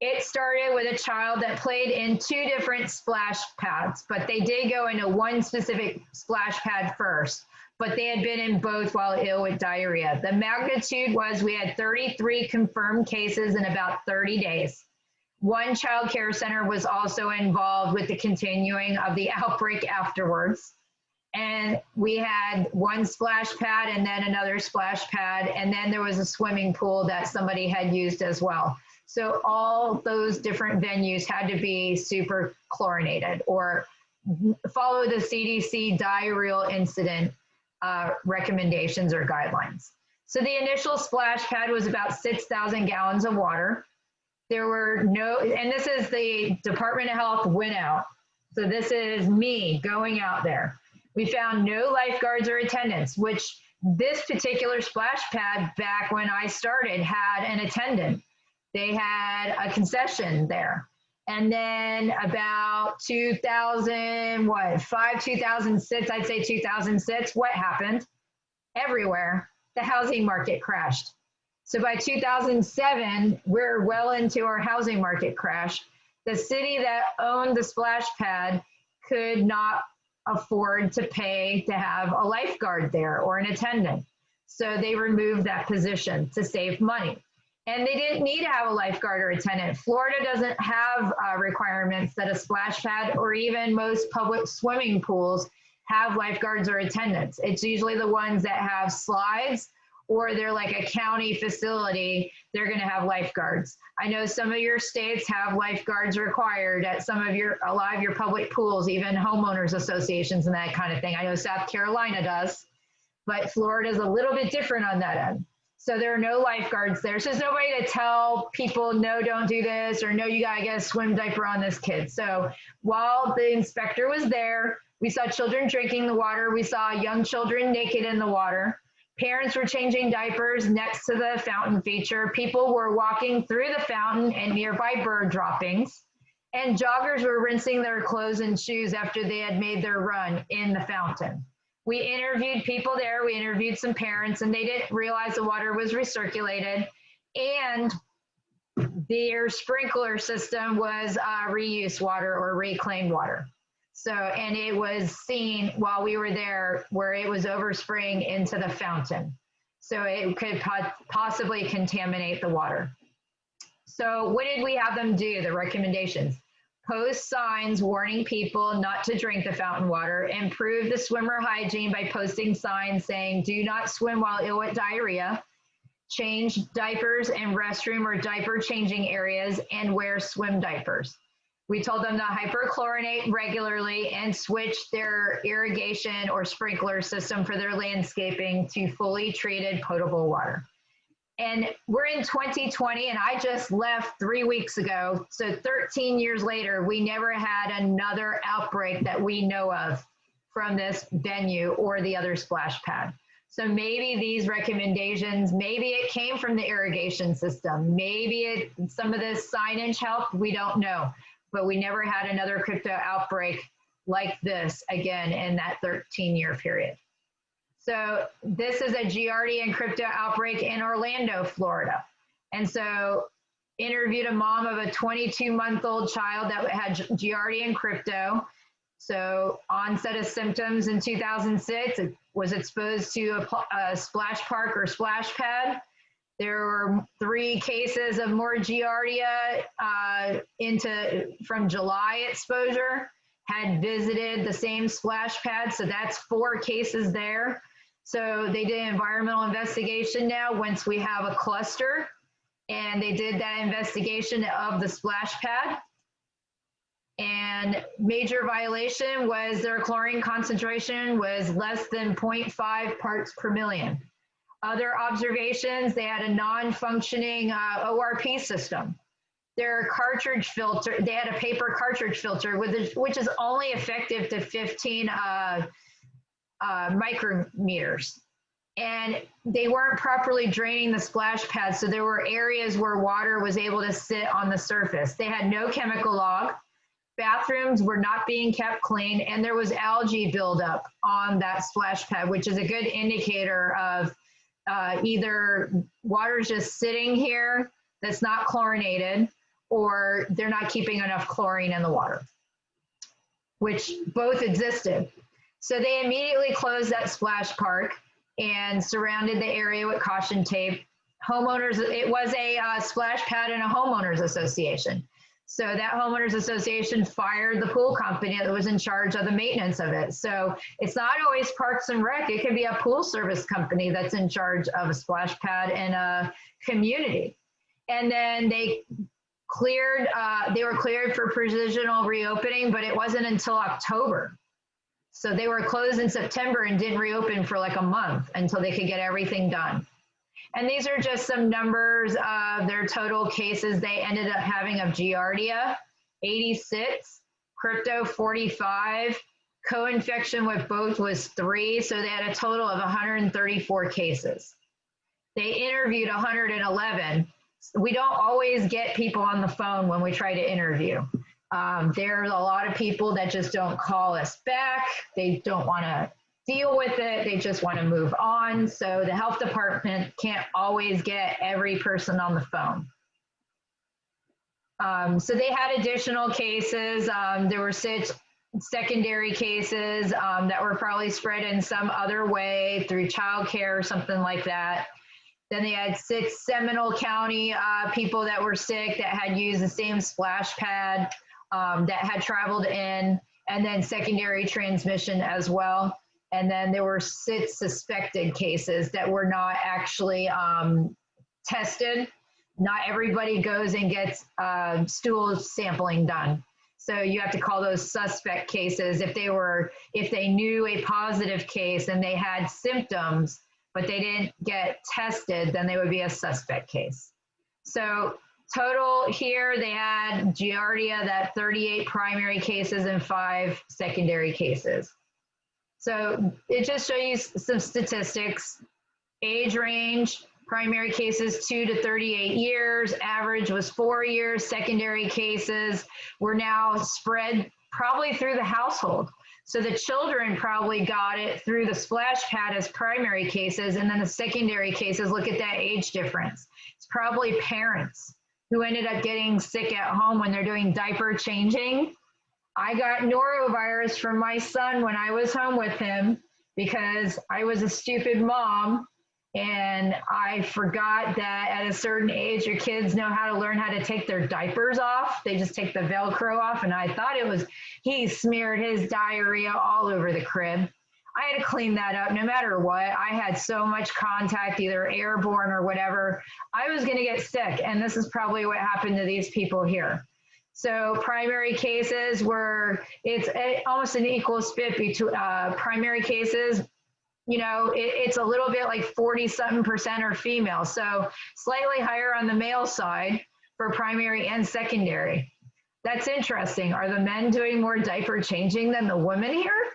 It started with a child that played in 2 different splash pads, but they did go into one specific splash pad first, but they had been in both while ill with diarrhea. The magnitude was we had 33 confirmed cases in about 30 days. One child care center was also involved with the continuing of the outbreak afterwards. And we had one splash pad and then another splash pad, and then there was a swimming pool that somebody had used as well. So all those different venues had to be super chlorinated or follow the CDC diarrheal incident recommendations or guidelines. So the initial splash pad was about 6,000 gallons of water. There were no, and this is the Department of Health went out. So this is me going out there. We found no lifeguards or attendants, which this particular splash pad back when I started had an attendant. They had a concession there. And then about 2006, I'd say 2006, what happened? Everywhere, the housing market crashed. So by 2007, we're well into our housing market crash. The city that owned the splash pad could not afford to pay to have a lifeguard there or an attendant. So they removed that position to save money. And they didn't need to have a lifeguard or attendant. Florida doesn't have requirements that a splash pad or even most public swimming pools have lifeguards or attendants. It's usually the ones that have slides or they're like a county facility, they're gonna have lifeguards. I know some of your states have lifeguards required at a lot of your public pools, even homeowners associations and that kind of thing. I know South Carolina does, but Florida's a little bit different on that end. So there are no lifeguards there. So there's nobody to tell people, no, don't do this, or no, you gotta get a swim diaper on this kid. So while the inspector was there, we saw children drinking the water. We saw young children naked in the water. Parents were changing diapers next to the fountain feature. People were walking through the fountain and nearby bird droppings. And joggers were rinsing their clothes and shoes after they had made their run in the fountain. We interviewed people there. We interviewed some parents, and they didn't realize the water was recirculated. And their sprinkler system was reuse water or reclaimed water. So, and it was seen while we were there where it was overspraying into the fountain. So it could possibly contaminate the water. So what did we have them do, the recommendations? Post signs warning people not to drink the fountain water, improve the swimmer hygiene by posting signs saying, do not swim while ill with diarrhea, change diapers in restroom or diaper changing areas, and wear swim diapers. We told them to hyperchlorinate regularly and switch their irrigation or sprinkler system for their landscaping to fully treated potable water. And we're in 2020, and I just left 3 weeks ago. So 13 years later, we never had another outbreak that we know of from this venue or the other splash pad. So maybe these recommendations, maybe it came from the irrigation system. Maybe some of this signage helped, we don't know. But we never had another crypto outbreak like this again in that 13-year period. So this is a Giardia and crypto outbreak in Orlando, Florida. And so interviewed a mom of a 22-month-old child that had Giardia and crypto. So onset of symptoms in 2006, it was exposed to a splash park or splash pad. There were 3 cases of more Giardia from July exposure, had visited the same splash pad. So that's 4 cases there. So they did an environmental investigation now once we have a cluster, and they did that investigation of the splash pad. And major violation was their chlorine concentration was less than 0.5 parts per million. Other observations, they had a non-functioning ORP system. Their cartridge filter, they had a paper cartridge filter, which is only effective to 15 micrometers. And they weren't properly draining the splash pad, so there were areas where water was able to sit on the surface. They had no chemical log. Bathrooms were not being kept clean, and there was algae buildup on that splash pad, which is a good indicator of either water's just sitting here that's not chlorinated, or they're not keeping enough chlorine in the water, which both existed. So they immediately closed that splash park and surrounded the area with caution tape. Homeowners, it was a splash pad in a homeowners association. So that homeowners association fired the pool company that was in charge of the maintenance of it. So it's not always Parks and Rec. It can be a pool service company that's in charge of a splash pad in a community. And then they were cleared for provisional reopening, but it wasn't until October. So they were closed in September and didn't reopen for like a month until they could get everything done. And these are just some numbers of their total cases they ended up having of Giardia, 86, crypto 45, co-infection with both was 3, so they had a total of 134 cases. They interviewed 111. We don't always get people on the phone when we try to interview. There's a lot of people that just don't call us back. They don't want to deal with it. They just want to move on. So the health department can't always get every person on the phone. So they had additional cases. There were 6 secondary cases that were probably spread in some other way through childcare or something like that. Then they had 6 Seminole County people that were sick that had used the same splash pad that had traveled in, and then secondary transmission as well. And then there were 6 suspected cases that were not actually tested. Not everybody goes and gets stool sampling done. So you have to call those suspect cases. If they knew a positive case and they had symptoms, but they didn't get tested, then they would be a suspect case. So total here, they had Giardia, that 38 primary cases and 5 secondary cases. So it just shows you some statistics. Age range, primary cases 2 to 38 years, average was 4 years, secondary cases were now spread probably through the household. So the children probably got it through the splash pad as primary cases, and then the secondary cases, look at that age difference. It's probably parents who ended up getting sick at home when they're doing diaper changing. I got norovirus from my son when I was home with him because I was a stupid mom and I forgot that at a certain age, your kids know how to learn how to take their diapers off. They just take the Velcro off, and I thought it was, he smeared his diarrhea all over the crib. I had to clean that up no matter what. I had so much contact, either airborne or whatever. I was gonna get sick, and this is probably what happened to these people here. So primary cases were, it's almost an equal split between primary cases. You know, it's a little bit like 40-something% are female. So slightly higher on the male side for primary and secondary. That's interesting. Are the men doing more diaper changing than the women here?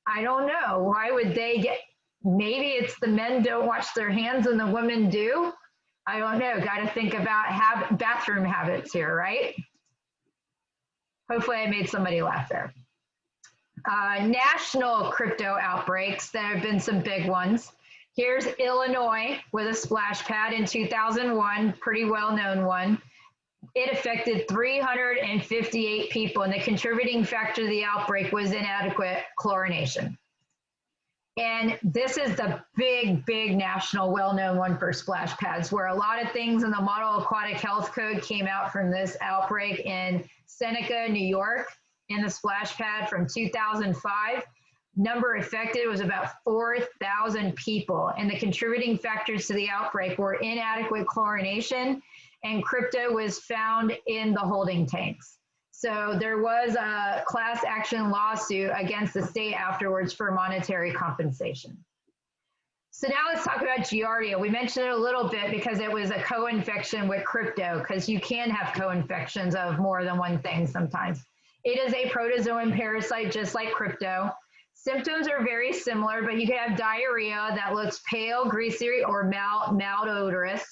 I don't know. Why would they get, Maybe it's the men don't wash their hands and the women do. I don't know. Got to think about bathroom habits here, right? Hopefully I made somebody laugh there. National crypto outbreaks. There have been some big ones. Here's Illinois with a splash pad in 2001, pretty well-known one. It affected 358 people, and the contributing factor to the outbreak was inadequate chlorination. And this is the big, big national well-known one for splash pads, where a lot of things in the Model Aquatic Health Code came out from this outbreak in Seneca, New York, in the splash pad from 2005. Number affected was about 4,000 people, and the contributing factors to the outbreak were inadequate chlorination, and crypto was found in the holding tanks. So there was a class action lawsuit against the state afterwards for monetary compensation. So now let's talk about Giardia. We mentioned it a little bit because it was a co-infection with crypto, because you can have co-infections of more than one thing sometimes. It is a protozoan parasite, just like crypto. Symptoms are very similar, but you can have diarrhea that looks pale, greasy, or malodorous,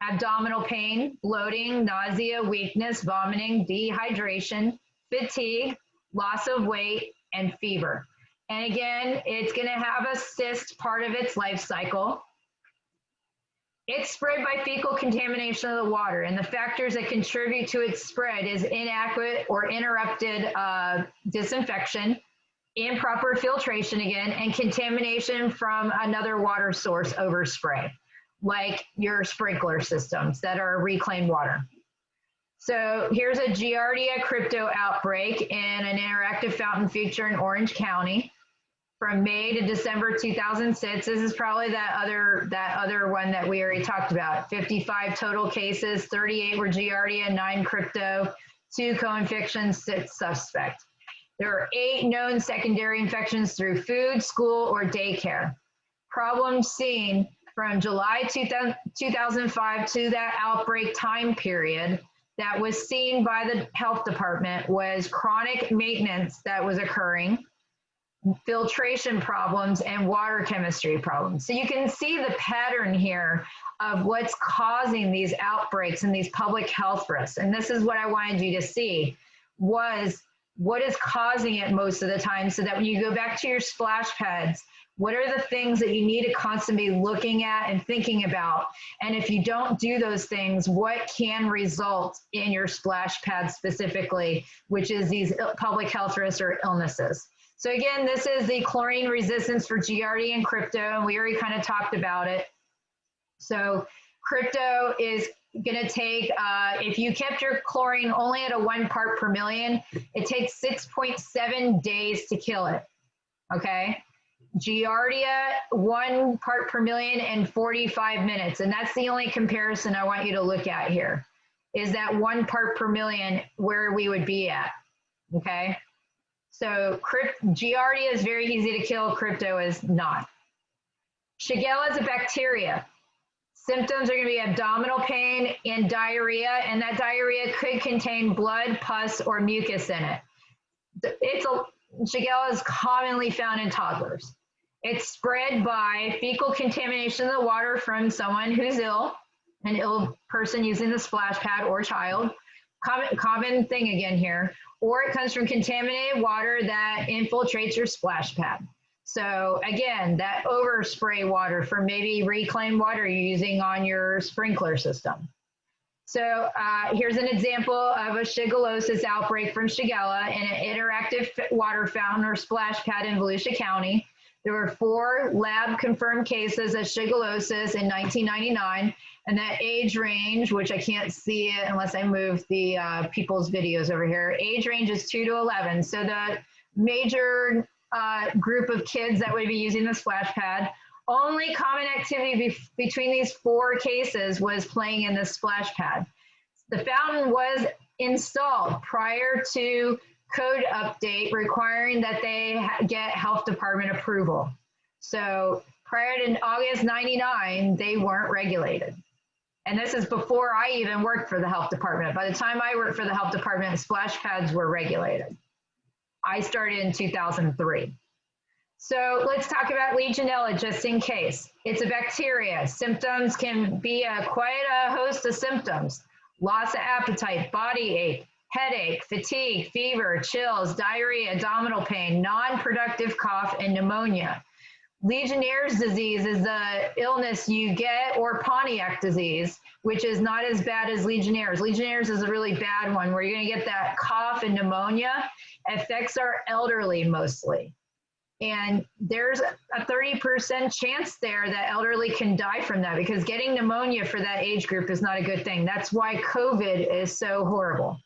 abdominal pain, bloating, nausea, weakness, vomiting, dehydration, fatigue, loss of weight, and fever. And again, it's going to have a cyst part of its life cycle. It's spread by fecal contamination of the water, and the factors that contribute to its spread is inadequate or interrupted disinfection, improper filtration again, and contamination from another water source overspray, like your sprinkler systems that are reclaimed water. So here's a Giardia crypto outbreak in an interactive fountain feature in Orange County from May to December 2006. This is probably that other one that we already talked about. 55 total cases, 38 were Giardia, 9 crypto, 2 co-infections, 6 suspect. There are 8 known secondary infections through food, school, or daycare. Problems seen from July 2005 to that outbreak time period that was seen by the health department was chronic maintenance that was occurring, filtration problems, and water chemistry problems. So you can see the pattern here of what's causing these outbreaks and these public health risks. And this is what I wanted you to see, was what is causing it most of the time, so that when you go back to your splash pads, what are the things that you need to constantly be looking at and thinking about? And if you don't do those things, what can result in your splash pad specifically, which is these public health risks or illnesses. So again, this is the chlorine resistance for Giardia and crypto, and we already kind of talked about it. So crypto is going to take, if you kept your chlorine only at a 1 part per million, it takes 6.7 days to kill it, okay? Giardia, 1 part per million in 45 minutes. And that's the only comparison I want you to look at here, is that 1 part per million where we would be at, okay? So Giardia is very easy to kill, crypto is not. Shigella is a bacteria. Symptoms are going to be abdominal pain and diarrhea, and that diarrhea could contain blood, pus, or mucus in it. Shigella is commonly found in toddlers. It's spread by fecal contamination of the water from someone who's ill, an ill person using the splash pad or child. Common thing again here. Or it comes from contaminated water that infiltrates your splash pad. So again, that overspray water from maybe reclaimed water you're using on your sprinkler system. So here's an example of a shigellosis outbreak from Shigella in an interactive water fountain or splash pad in Volusia County. There were 4 lab-confirmed cases of shigellosis in 1999, and that age range, which I can't see it unless I move the people's videos over here, age range is 2 to 11. So the major group of kids that would be using the splash pad, only common activity between these 4 cases was playing in the splash pad. The fountain was installed prior to code update requiring that they get health department approval. So prior to August 99, they weren't regulated. And this is before I even worked for the health department. By the time I worked for the health department, splash pads were regulated. I started in 2003. So let's talk about Legionella just in case. It's a bacteria. Symptoms can be quite a host of symptoms. Loss of appetite, body ache, headache, fatigue, fever, chills, diarrhea, abdominal pain, non-productive cough, and pneumonia. Legionnaire's disease is the illness you get, or Pontiac disease, which is not as bad as Legionnaire's. Legionnaire's is a really bad one where you're going to get that cough and pneumonia. It affects our elderly mostly. And there's a 30% chance there that elderly can die from that, because getting pneumonia for that age group is not a good thing. That's why COVID is so horrible.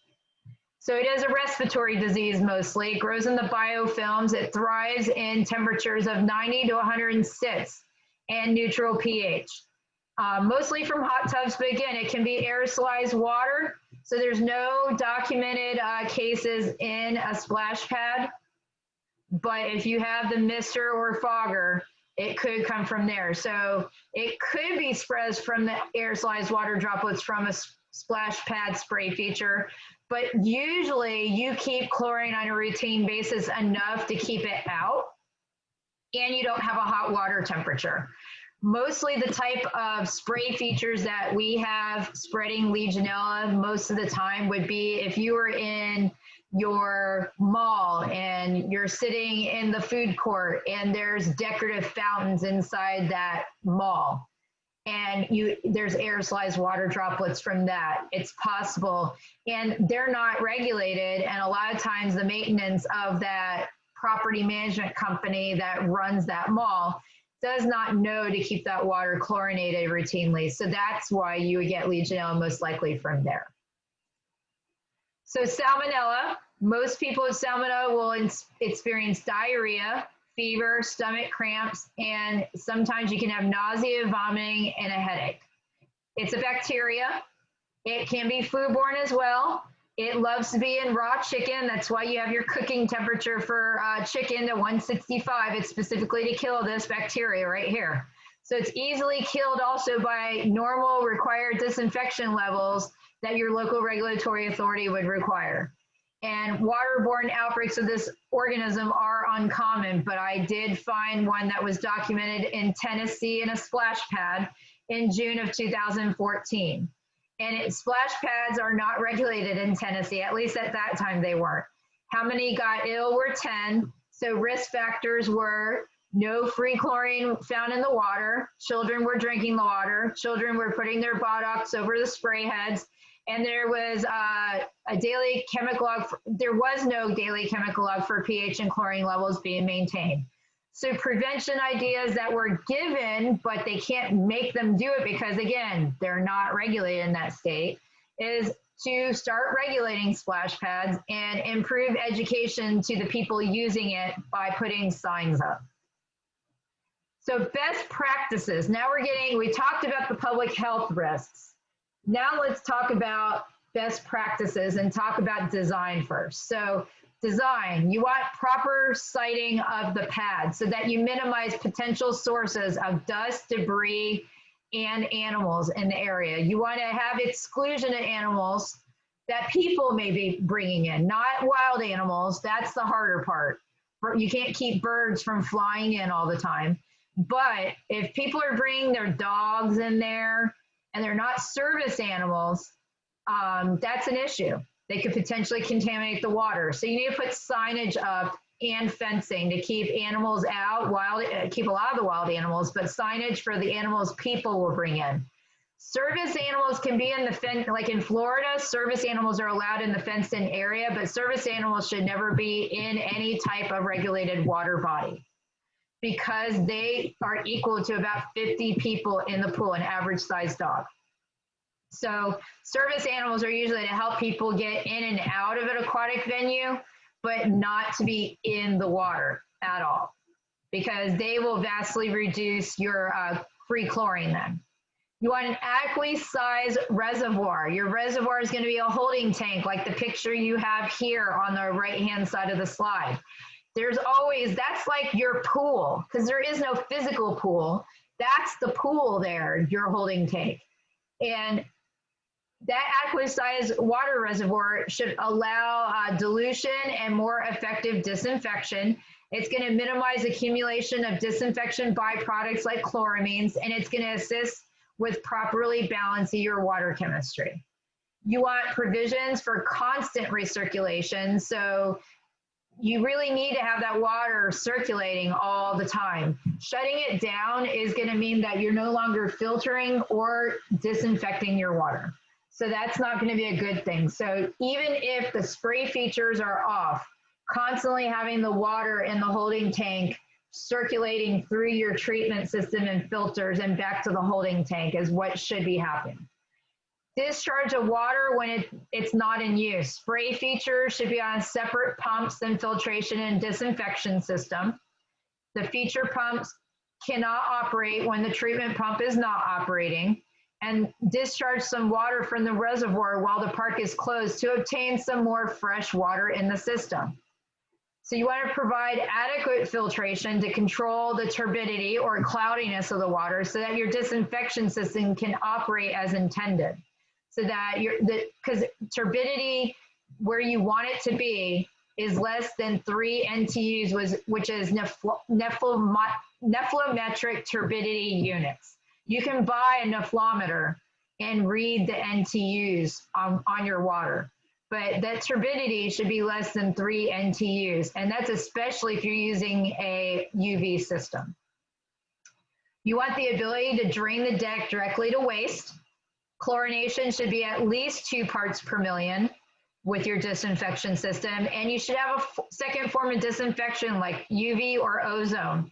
So it is a respiratory disease mostly. It grows in the biofilms. It thrives in temperatures of 90 to 106 and neutral pH. Mostly from hot tubs, but again, it can be aerosolized water. So there's no documented cases in a splash pad. But if you have the mister or fogger, it could come from there. So it could be spread from the aerosolized water droplets from a splash pad spray feature. But usually you keep chlorine on a routine basis enough to keep it out, and you don't have a hot water temperature. Mostly the type of spray features that we have spreading Legionella most of the time would be if you were in your mall and you're sitting in the food court and there's decorative fountains inside that mall, and there's aerosolized water droplets from that. It's possible, and they're not regulated, and a lot of times the maintenance of that property management company that runs that mall does not know to keep that water chlorinated routinely. So that's why you would get Legionella most likely from there. So salmonella, most people with salmonella will experience diarrhea, fever, stomach cramps, and sometimes you can have nausea, vomiting, and a headache. It's a bacteria. It can be foodborne as well. It loves to be in raw chicken. That's why you have your cooking temperature for chicken to 165. It's specifically to kill this bacteria right here. So it's easily killed also by normal required disinfection levels that your local regulatory authority would require. And waterborne outbreaks of this organism are uncommon, but I did find one that was documented in Tennessee in a splash pad in June of 2014. And splash pads are not regulated in Tennessee, at least at that time they weren't. How many got ill were 10. So risk factors were no free chlorine found in the water. Children were drinking the water. Children were putting their buttocks over the spray heads. And there was a daily chemical log. There was no daily chemical log for pH and chlorine levels being maintained. So prevention ideas that were given, but they can't make them do it because, again, they're not regulated in that state, is to start regulating splash pads and improve education to the people using it by putting signs up. So best practices. Now we talked about the public health risks. Now let's talk about best practices and talk about design first. So design, you want proper siting of the pad so that you minimize potential sources of dust, debris, and animals in the area. You want to have exclusion of animals that people may be bringing in, not wild animals. That's the harder part. You can't keep birds from flying in all the time. But if people are bringing their dogs in there and they're not service animals, that's an issue. They could potentially contaminate the water. So you need to put signage up and fencing to keep animals out, keep a lot of the wild animals, but signage for the animals people will bring in. Service animals can be in the fence, like in Florida, service animals are allowed in the fenced-in area, but service animals should never be in any type of regulated water body because they are equal to about 50 people in the pool, an average size dog. So service animals are usually to help people get in and out of an aquatic venue, but not to be in the water at all, because they will vastly reduce your free chlorine then. You want an adequately sized reservoir. Your reservoir is going to be a holding tank like the picture you have here on the right-hand side of the slide. That's like your pool, because there is no physical pool. That's the pool there, your holding tank. And that adequately sized water reservoir should allow dilution and more effective disinfection. It's going to minimize accumulation of disinfection byproducts like chloramines, and it's going to assist with properly balancing your water chemistry. You want provisions for constant recirculation, so you really need to have that water circulating all the time. Shutting it down is going to mean that you're no longer filtering or disinfecting your water. So that's not going to be a good thing. So even if the spray features are off, constantly having the water in the holding tank circulating through your treatment system and filters and back to the holding tank is what should be happening. Discharge of water when it's not in use. Spray features should be on separate pumps than filtration and disinfection system. The feature pumps cannot operate when the treatment pump is not operating. And discharge some water from the reservoir while the park is closed to obtain some more fresh water in the system. So you want to provide adequate filtration to control the turbidity or cloudiness of the water so that your disinfection system can operate as intended. So that because turbidity where you want it to be is less than 3 NTUs, which is nephelometric turbidity units. You can buy a nephelometer and read the NTUs on your water, but that turbidity should be less than 3 NTUs, and that's especially if you're using a UV system. You want the ability to drain the deck directly to waste. Chlorination should be at least 2 parts per million with your disinfection system, and you should have a second form of disinfection like UV or ozone.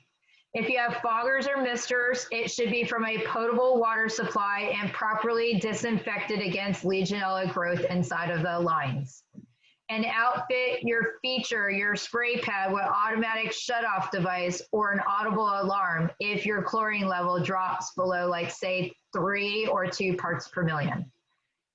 If you have foggers or misters, it should be from a potable water supply and properly disinfected against Legionella growth inside of the lines. And outfit your feature, your spray pad with automatic shutoff device or an audible alarm if your chlorine level drops below, like say 3 or 2 parts per million.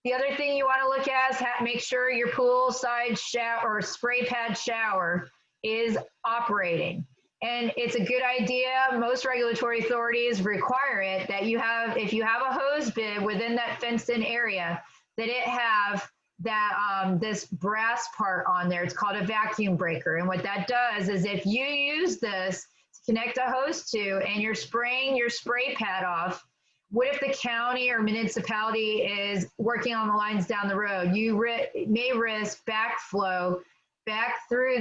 The other thing you want to look at is make sure your poolside shower or spray pad shower is operating. And it's a good idea, most regulatory authorities require it, that you have, if you have a hose bib within that fenced in area, that it have that this brass part on there. It's called a vacuum breaker. And what that does is if you use this to connect a hose to and you're spraying your spray pad off, what if the county or municipality is working on the lines down the road? You may risk backflow back through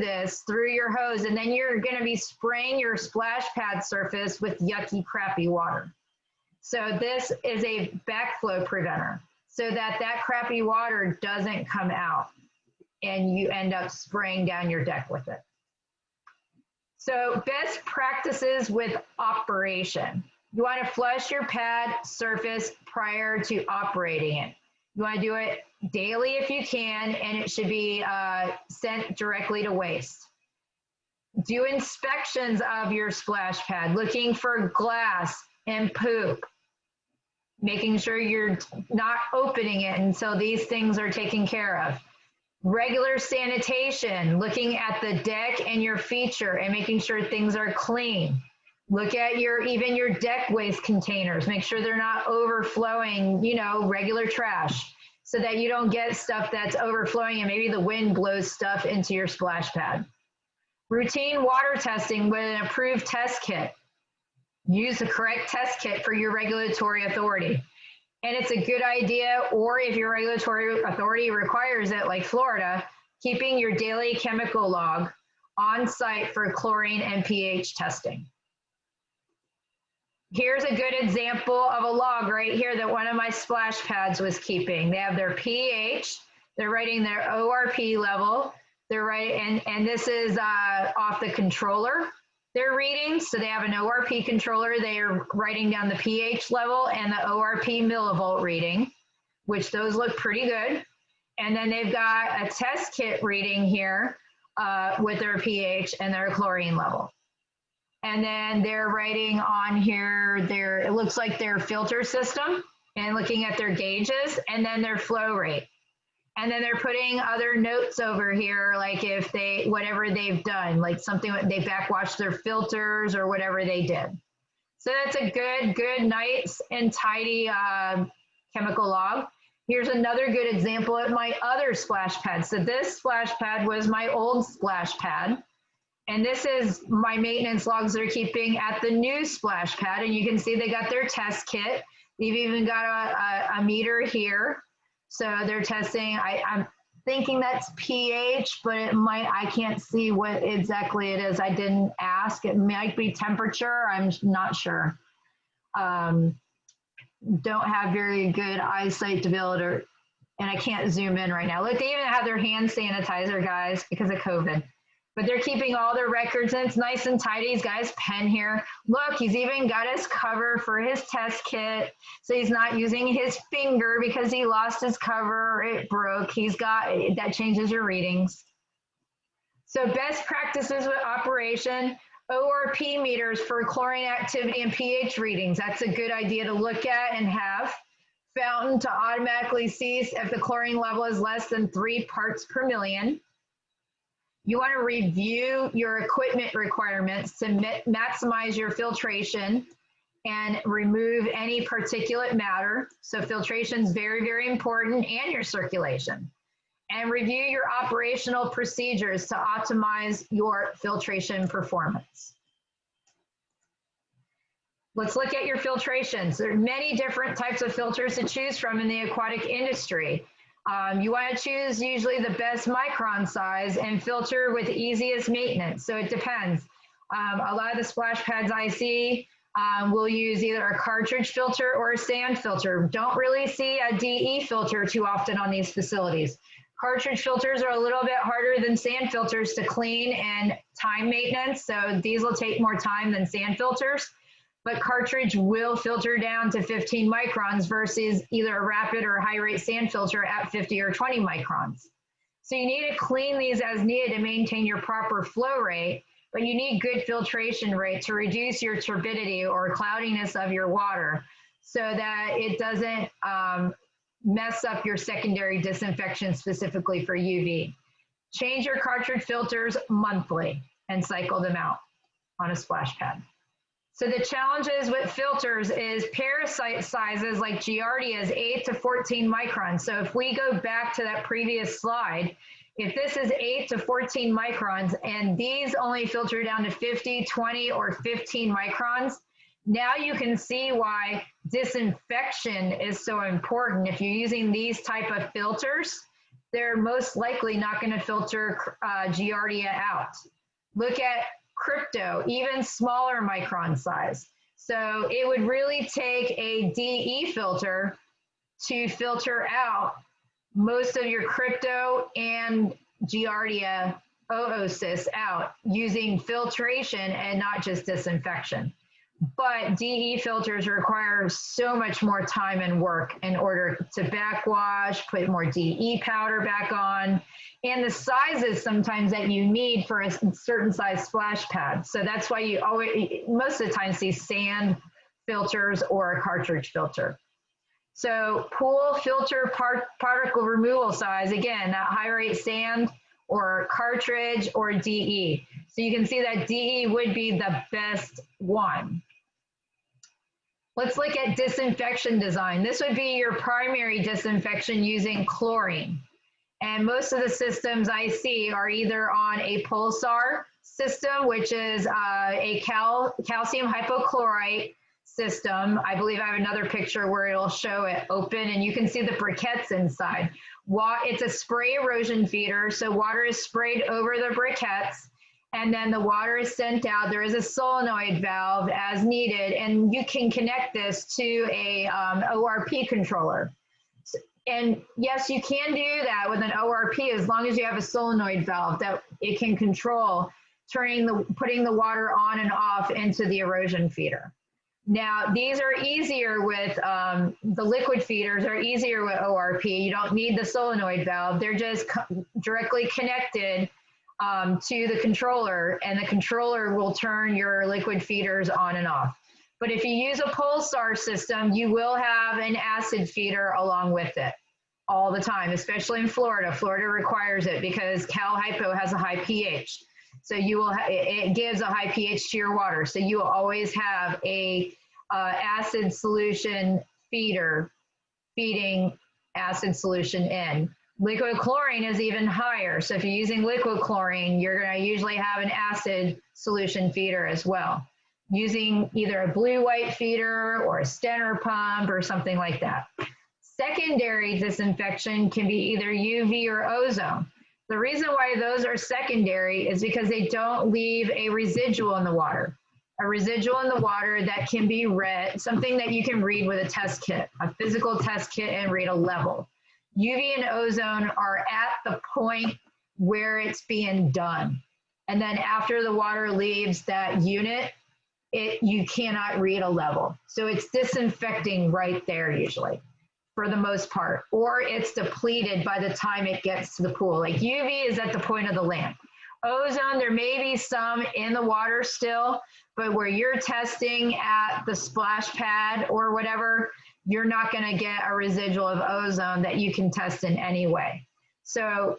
your hose, and then you're going to be spraying your splash pad surface with yucky, crappy water. So this is a backflow preventer so that that crappy water doesn't come out and you end up spraying down your deck with it. So best practices with operation. You want to flush your pad surface prior to operating it. You want to do it daily if you can, and it should be sent directly to waste. Do inspections of your splash pad, looking for glass and poop, making sure you're not opening it until these things are taken care of. Regular sanitation, looking at the deck and your feature and making sure things are clean. Look at even your deck waste containers. Make sure they're not overflowing, regular trash, so that you don't get stuff that's overflowing and maybe the wind blows stuff into your splash pad. Routine water testing with an approved test kit. Use the correct test kit for your regulatory authority. And it's a good idea, or if your regulatory authority requires it, like Florida, keeping your daily chemical log on site for chlorine and pH testing. Here's a good example of a log right here that one of my splash pads was keeping. They have their pH, they're writing their ORP level, they're writing, and this is off the controller they're reading. So they have an ORP controller, they are writing down the pH level and the ORP millivolt reading, which those look pretty good. And then they've got a test kit reading here with their pH and their chlorine level. And then they're writing on here it looks like their filter system and looking at their gauges and then their flow rate. And then they're putting other notes over here, like if whatever they've done, like something, they backwashed their filters or whatever they did. So that's a good, nice and tidy chemical log. Here's another good example of my other splash pad. So this splash pad was my old splash pad. And this is my maintenance logs they're keeping at the new splash pad. And you can see they got their test kit. They've even got a meter here. So they're testing, I'm thinking that's pH, but it might, I can't see what exactly it is. I didn't ask. It might be temperature. I'm not sure. Don't have very good eyesight to be able to, and I can't zoom in right now. Look, they even have their hand sanitizer, guys, because of COVID. But they're keeping all their records, and it's nice and tidy. He's got his pen here. Look, he's even got his cover for his test kit. So he's not using his finger because he lost his cover, it broke. He's got, that changes your readings. So best practices with operation, ORP meters for chlorine activity and pH readings. That's a good idea to look at and have. Fountain to automatically cease if the chlorine level is less than 3 parts per million. You want to review your equipment requirements to maximize your filtration and remove any particulate matter. So filtration is very, very important, and your circulation. And review your operational procedures to optimize your filtration performance. Let's look at your filtrations. There are many different types of filters to choose from in the aquatic industry. You want to choose usually the best micron size and filter with easiest maintenance. So it depends. A lot of the splash pads I see will use either a cartridge filter or a sand filter. Don't really see a DE filter too often on these facilities. Cartridge filters are a little bit harder than sand filters to clean and time maintenance. So these will take more time than sand filters. But cartridge will filter down to 15 microns versus either a rapid or high rate sand filter at 50 or 20 microns. So you need to clean these as needed to maintain your proper flow rate, but you need good filtration rate to reduce your turbidity or cloudiness of your water so that it doesn't mess up your secondary disinfection specifically for UV. Change your cartridge filters monthly and cycle them out on a splash pad. So the challenges with filters is parasite sizes like Giardia is 8 to 14 microns. So if we go back to that previous slide, if this is 8 to 14 microns and these only filter down to 50, 20, or 15 microns, now you can see why disinfection is so important. If you're using these type of filters, they're most likely not going to filter Giardia out. Look at crypto, even smaller micron size. So it would really take a DE filter to filter out most of your crypto and Giardia oocysts out using filtration and not just disinfection. But DE filters require so much more time and work in order to backwash, put more DE powder back on, and the sizes sometimes that you need for a certain size splash pad. So that's why you always, most of the time, see sand filters or a cartridge filter. So pool filter particle removal size, again, that high rate sand or cartridge or DE. So you can see that DE would be the best one. Let's look at disinfection design. This would be your primary disinfection using chlorine. And most of the systems I see are either on a pulsar system, which is a calcium hypochlorite system. I believe I have another picture where it'll show it open and you can see the briquettes inside. It's a spray erosion feeder, so water is sprayed over the briquettes and then the water is sent out. There is a solenoid valve as needed, and you can connect this to a ORP controller. And yes, you can do that with an ORP as long as you have a solenoid valve that it can control putting the water on and off into the erosion feeder. Now, these are easier with, the liquid feeders are easier with ORP. You don't need the solenoid valve. They're just directly connected to the controller, and the controller will turn your liquid feeders on and off. But if you use a pulsar system, you will have an acid feeder along with it all the time, especially in Florida. Florida requires it because Cal Hypo has a high pH. So you will it gives a high pH to your water. So you will always have a acid solution feeder feeding acid solution in. Liquid chlorine is even higher. So if you're using liquid chlorine, you're going to usually have an acid solution feeder as well, using either a blue-white feeder or a Stenner pump or something like that. Secondary disinfection can be either UV or ozone. The reason why those are secondary is because they don't leave a residual in the water. A residual in the water that can be read, something that you can read with a test kit, a physical test kit, and read a level. UV and ozone are at the point where it's being done. And then after the water leaves that unit, you cannot read a level. So it's disinfecting right there usually, for the most part, or it's depleted by the time it gets to the pool. Like UV is at the point of the lamp. Ozone, there may be some in the water still, but where you're testing at the splash pad or whatever, you're not going to get a residual of ozone that you can test in any way. So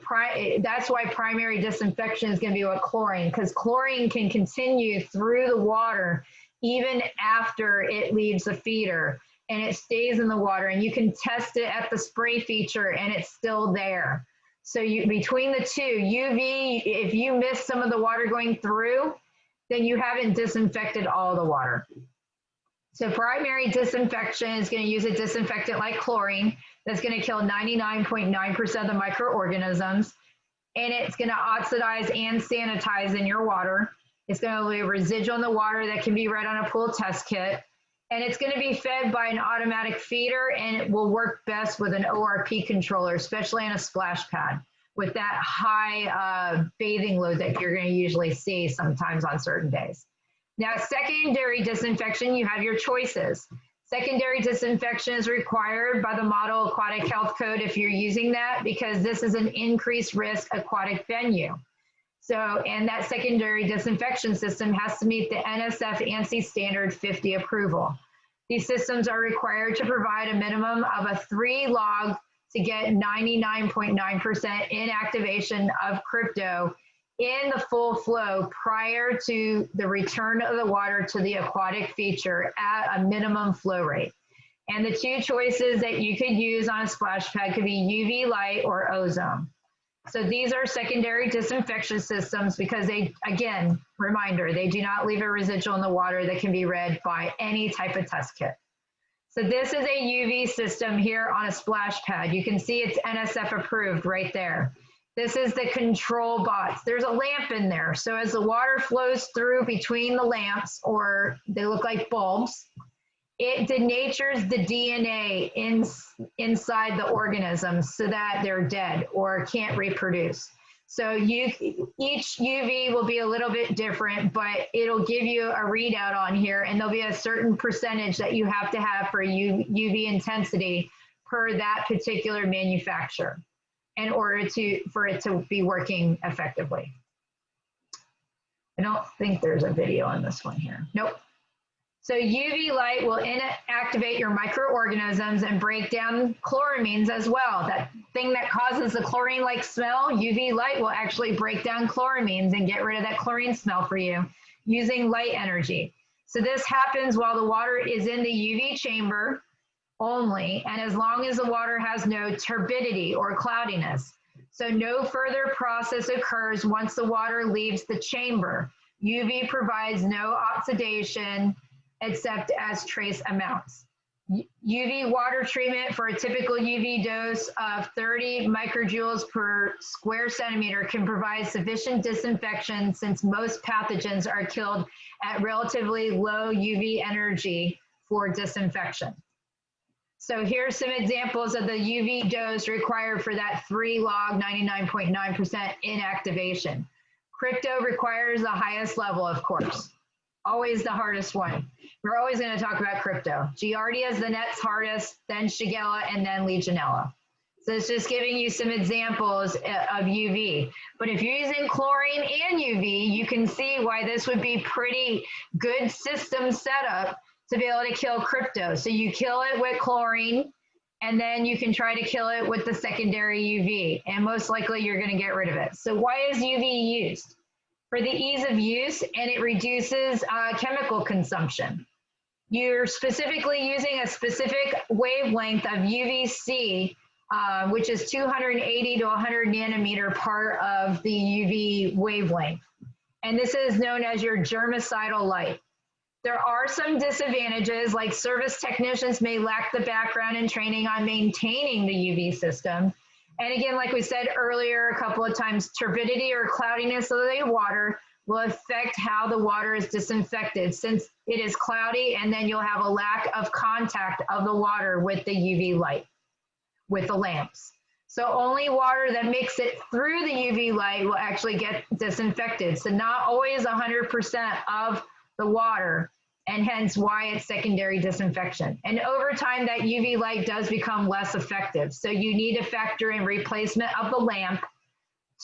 that's why primary disinfection is going to be with chlorine, because chlorine can continue through the water even after it leaves the feeder, and it stays in the water, and you can test it at the spray feature and it's still there. So between the two, UV, if you miss some of the water going through, then you haven't disinfected all the water. So primary disinfection is going to use a disinfectant like chlorine that's going to kill 99.9% of the microorganisms, and it's going to oxidize and sanitize in your water. It's going to leave a residual in the water that can be read on a pool test kit, and it's going to be fed by an automatic feeder, and it will work best with an ORP controller, especially in a splash pad with that high bathing load that you're going to usually see sometimes on certain days. Now, secondary disinfection, you have your choices. Secondary disinfection is required by the Model Aquatic Health Code if you're using that, because this is an increased risk aquatic venue. So, and that secondary disinfection system has to meet the NSF ANSI standard 50 approval. These systems are required to provide a minimum of a 3 log to get 99.9% inactivation of crypto in the full flow prior to the return of the water to the aquatic feature at a minimum flow rate. And the two choices that you could use on a splash pad could be UV light or ozone. So these are secondary disinfection systems because they, again, reminder, they do not leave a residual in the water that can be read by any type of test kit. So this is a UV system here on a splash pad. You can see it's NSF approved right there. This is the control box. There's a lamp in there. So as the water flows through between the lamps, or they look like bulbs, it denatures the DNA inside the organisms so that they're dead or can't reproduce. So each UV will be a little bit different, but it'll give you a readout on here, and there'll be a certain percentage that you have to have for UV intensity per that particular manufacturer in order for it to be working effectively. I don't think there's a video on this one here. Nope. So UV light will inactivate your microorganisms and break down chloramines as well. That thing that causes the chlorine-like smell, UV light will actually break down chloramines and get rid of that chlorine smell for you using light energy. So this happens while the water is in the UV chamber only, and as long as the water has no turbidity or cloudiness. So no further process occurs once the water leaves the chamber. UV provides no oxidation except as trace amounts. UV water treatment for a typical UV dose of 30 microjoules per square centimeter can provide sufficient disinfection, since most pathogens are killed at relatively low UV energy for disinfection. So here's some examples of the UV dose required for that 3 log 99.9% inactivation. Crypto requires the highest level, of course. Always the hardest one. We're always going to talk about crypto. Giardia is the next hardest, then Shigella, and then Legionella. So it's just giving you some examples of UV. But if you're using chlorine and UV, you can see why this would be pretty good system setup to be able to kill crypto. So you kill it with chlorine, and then you can try to kill it with the secondary UV, and most likely you're going to get rid of it. So why is UV used? For the ease of use, and it reduces chemical consumption. You're specifically using a specific wavelength of UVC which is 280 to 100 nanometer part of the UV wavelength. And this is known as your germicidal light. There are some disadvantages, like service technicians may lack the background and training on maintaining the UV system. And again, like we said earlier a couple of times, turbidity or cloudiness of the water will affect how the water is disinfected, since it is cloudy, and then you'll have a lack of contact of the water with the UV light, with the lamps. So only water that makes it through the UV light will actually get disinfected. So not always 100% of the water, and hence why it's secondary disinfection. And over time, that UV light does become less effective. So you need to factor in replacement of the lamp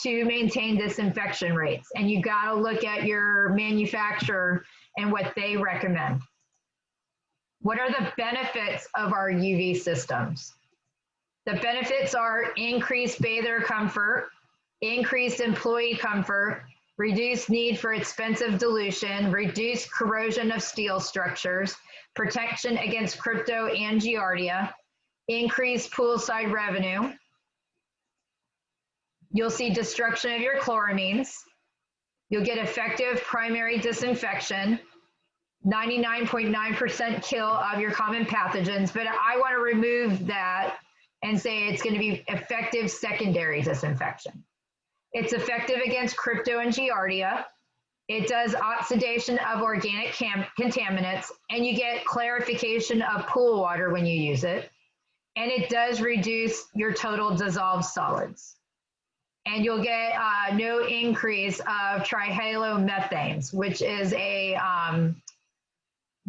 to maintain disinfection rates. And you gotta look at your manufacturer and what they recommend. What are the benefits of our UV systems? The benefits are increased bather comfort, increased employee comfort, reduced need for expensive dilution, reduced corrosion of steel structures, protection against crypto and giardia, increased poolside revenue. You'll see destruction of your chloramines. You'll get effective primary disinfection, 99.9% kill of your common pathogens, but I want to remove that and say it's going to be effective secondary disinfection. It's effective against crypto and giardia. It does oxidation of organic contaminants, and you get clarification of pool water when you use it. And it does reduce your total dissolved solids. And you'll get no increase of trihalomethanes, which is a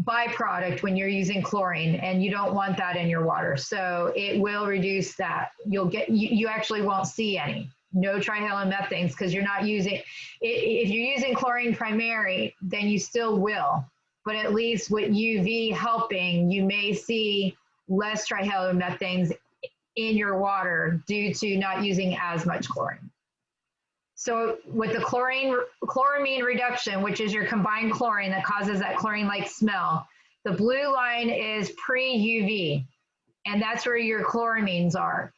byproduct when you're using chlorine, and you don't want that in your water. So it will reduce that. You actually won't see any. No trihalomethanes, because you're not using, if you're using chlorine primary, then you still will. But at least with UV helping, you may see less trihalomethanes in your water due to not using as much chlorine. So with the chloramine reduction, which is your combined chlorine that causes that chlorine-like smell, the blue line is pre-UV, and that's where your chloramines are.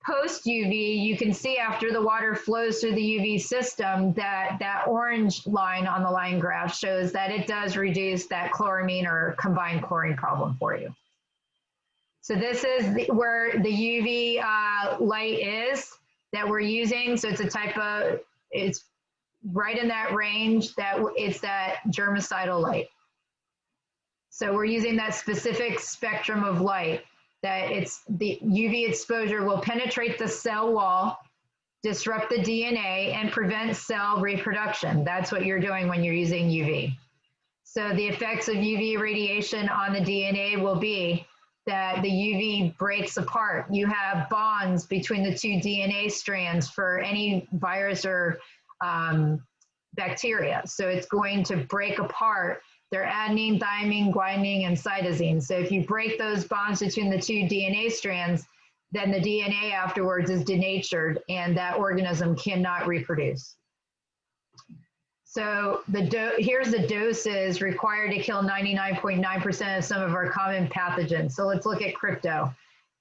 Post-UV, you can see after the water flows through the UV system that that orange line on the line graph shows that it does reduce that chloramine or combined chlorine problem for you. So this is where the UV light is that we're using. So it's a type of, it's right in that range that it's that germicidal light. So we're using that specific spectrum of light, that it's the UV exposure will penetrate the cell wall, disrupt the DNA, and prevent cell reproduction. That's what you're doing when you're using UV. So the effects of UV radiation on the DNA will be that the UV breaks apart. You have bonds between the two DNA strands for any virus or bacteria. So it's going to break apart. They're adenine, thymine, guanine, and cytosine. So if you break those bonds between the two DNA strands, then the DNA afterwards is denatured and that organism cannot reproduce. So here's the doses required to kill 99.9% of some of our common pathogens. So let's look at crypto.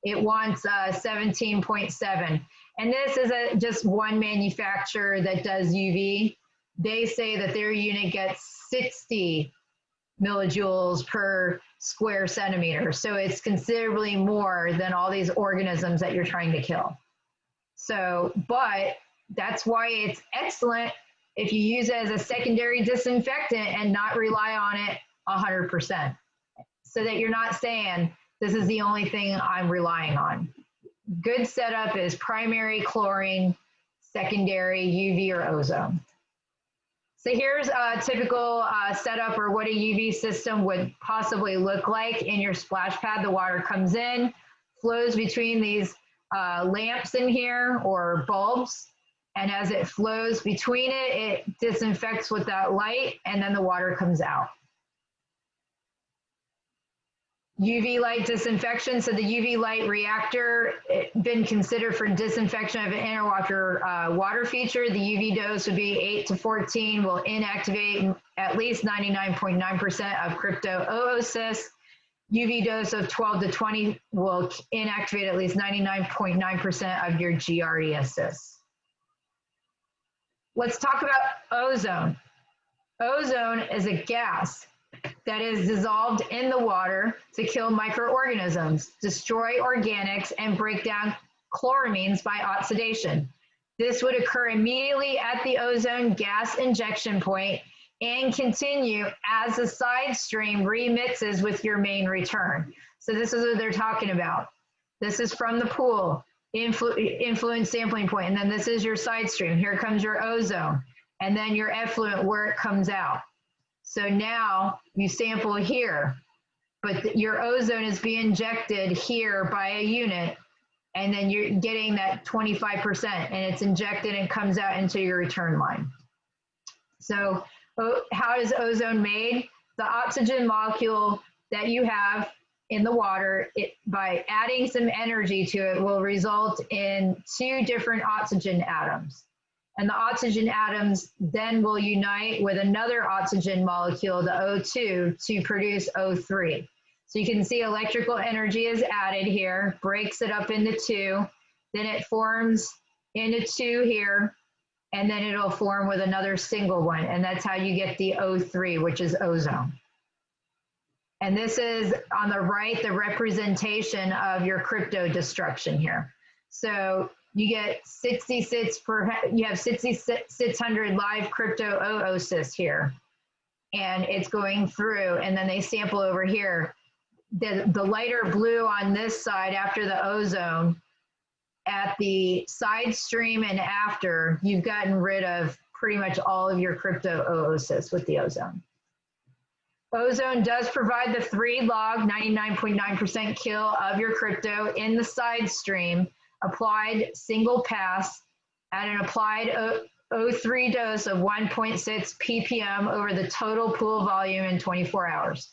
It wants 17.7. And this is just one manufacturer that does UV. They say that their unit gets 60 millijoules per square centimeter. So it's considerably more than all these organisms that you're trying to kill. So, but that's why it's excellent if you use it as a secondary disinfectant and not rely on it 100%. So that you're not saying, this is the only thing I'm relying on. Good setup is primary chlorine, secondary UV or ozone. So here's a typical setup, or what a UV system would possibly look like in your splash pad. The water comes in, flows between these lamps in here or bulbs, and as it flows between it, it disinfects with that light, and then the water comes out. UV light disinfection. So the UV light reactor, been considered for disinfection of an interwater water feature. The UV dose would be 8 to 14, will inactivate at least 99.9% of crypto oocysts. UV dose of 12 to 20 will inactivate at least 99.9% of your GRE assists. Let's talk about ozone. Ozone is a gas that is dissolved in the water to kill microorganisms, destroy organics, and break down chloramines by oxidation. This would occur immediately at the ozone gas injection point and continue as the side stream remixes with your main return. So this is what they're talking about. This is from the pool, influence sampling point, and then this is your side stream. Here comes your ozone, and then your effluent where it comes out. So now you sample here, but your ozone is being injected here by a unit, and then you're getting that 25%, and it's injected and comes out into your return line. So how is ozone made? The oxygen molecule that you have in the water, by adding some energy to it, will result in 2 different oxygen atoms. And the oxygen atoms then will unite with another oxygen molecule, the O2, to produce O3. So you can see electrical energy is added here, breaks it up into 2, then it forms into 2 here, and then it'll form with another single one. And that's how you get the O3, which is ozone. And this is on the right, the representation of your crypto destruction here. So you get 6,600 live crypto oocysts here. And it's going through, and then they sample over here. The lighter blue on this side after the ozone, at the side stream and after, you've gotten rid of pretty much all of your crypto oocysts with the ozone. Ozone does provide the 3-log 99.9% kill of your crypto in the side stream, applied single pass at an applied O3 dose of 1.6 ppm over the total pool volume in 24 hours.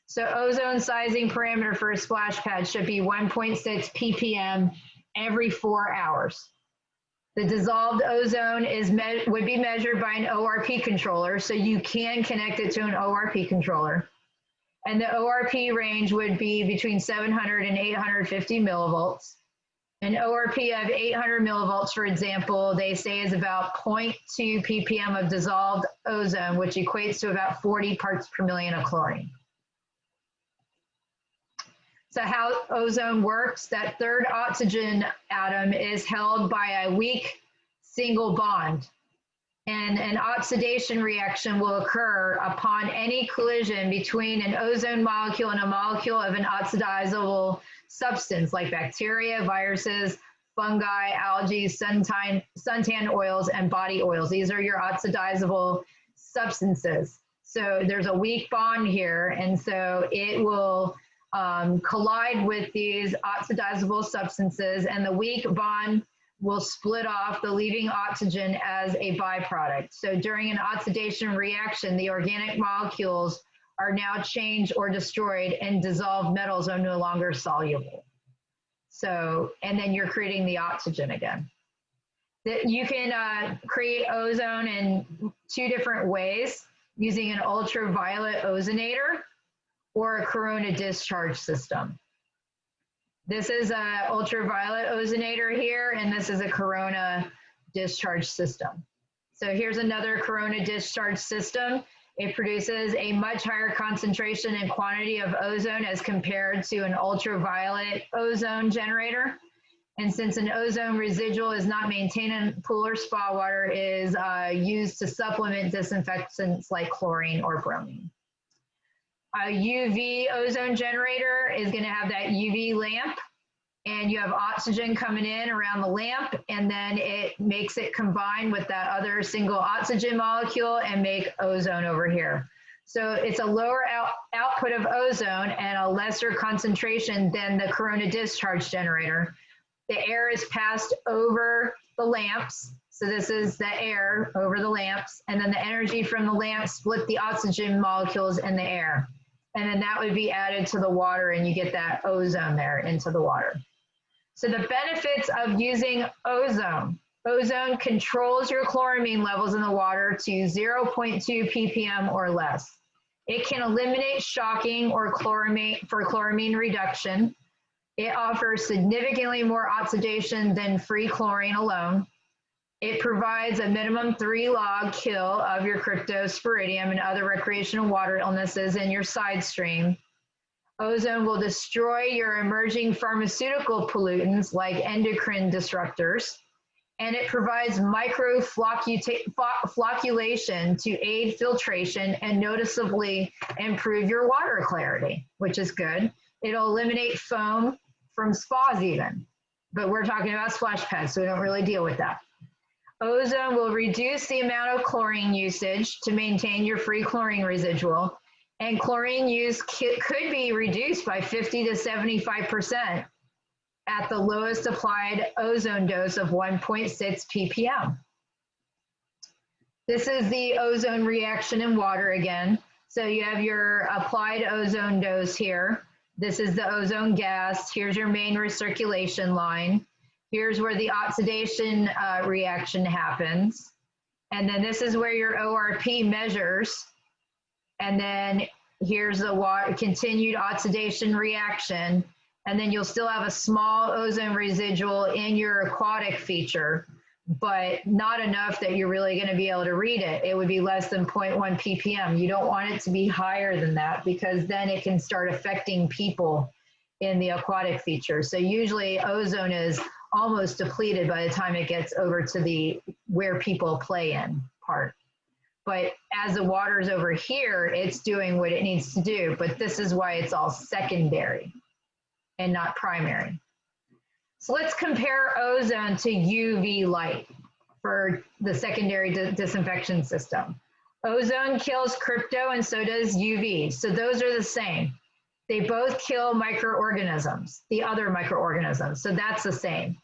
So ozone sizing parameter for a splash pad should be 1.6 ppm every 4 hours. The dissolved ozone would be measured by an ORP controller, so you can connect it to an ORP controller. And the ORP range would be between 700 and 850 millivolts. An ORP of 800 millivolts, for example, they say is about 0.2 ppm of dissolved ozone, which equates to about 40 parts per million of chlorine. So how ozone works, that third oxygen atom is held by a weak single bond. And an oxidation reaction will occur upon any collision between an ozone molecule and a molecule of an oxidizable substance like bacteria, viruses, fungi, algae, suntan oils, and body oils. These are your oxidizable substances. So there's a weak bond here, and so it will collide with these oxidizable substances, and the weak bond will split off the leaving oxygen as a byproduct. So during an oxidation reaction, the organic molecules are now changed or destroyed, and dissolved metals are no longer soluble. So, and then you're creating the oxygen again. You can create ozone in 2 different ways, using an ultraviolet ozonator or a corona discharge system. This is an ultraviolet ozonator here, and this is a corona discharge system. So here's another corona discharge system. It produces a much higher concentration and quantity of ozone as compared to an ultraviolet ozone generator. And since an ozone residual is not maintained in pool or spa water, it is used to supplement disinfectants like chlorine or bromine. A UV ozone generator is going to have that UV lamp, and you have oxygen coming in around the lamp, and then it makes it combine with that other single oxygen molecule and make ozone over here. So it's a lower output of ozone and a lesser concentration than the corona discharge generator. The air is passed over the lamps. So this is the air over the lamps, and then the energy from the lamps split the oxygen molecules in the air. And then that would be added to the water, and you get that ozone there into the water. So the benefits of using ozone. Ozone controls your chloramine levels in the water to 0.2 ppm or less. It can eliminate shocking or chloramine reduction. It offers significantly more oxidation than free chlorine alone. It provides a minimum 3 log kill of your cryptosporidium and other recreational water illnesses in your side stream. Ozone will destroy your emerging pharmaceutical pollutants like endocrine disruptors. And it provides microflocculation to aid filtration and noticeably improve your water clarity, which is good. It'll eliminate foam from spas even, but we're talking about splash pads, so we don't really deal with that. Ozone will reduce the amount of chlorine usage to maintain your free chlorine residual, and chlorine use could be reduced by 50 to 75% at the lowest applied ozone dose of 1.6 ppm. This is the ozone reaction in water again. So you have your applied ozone dose here. This is the ozone gas. Here's your main recirculation line. Here's where the oxidation reaction happens. And then this is where your ORP measures. And then here's the continued oxidation reaction. And then you'll still have a small ozone residual in your aquatic feature, but not enough that you're really going to be able to read it. It would be less than 0.1 ppm. You don't want it to be higher than that because then it can start affecting people in the aquatic feature. So usually ozone is almost depleted by the time it gets over to the where people play in part. But as the water's over here, it's doing what it needs to do. But this is why it's all secondary and not primary. So let's compare ozone to UV light for the secondary disinfection system. Ozone kills crypto and so does UV. So those are the same. They both kill microorganisms, the other microorganisms. So that's the same.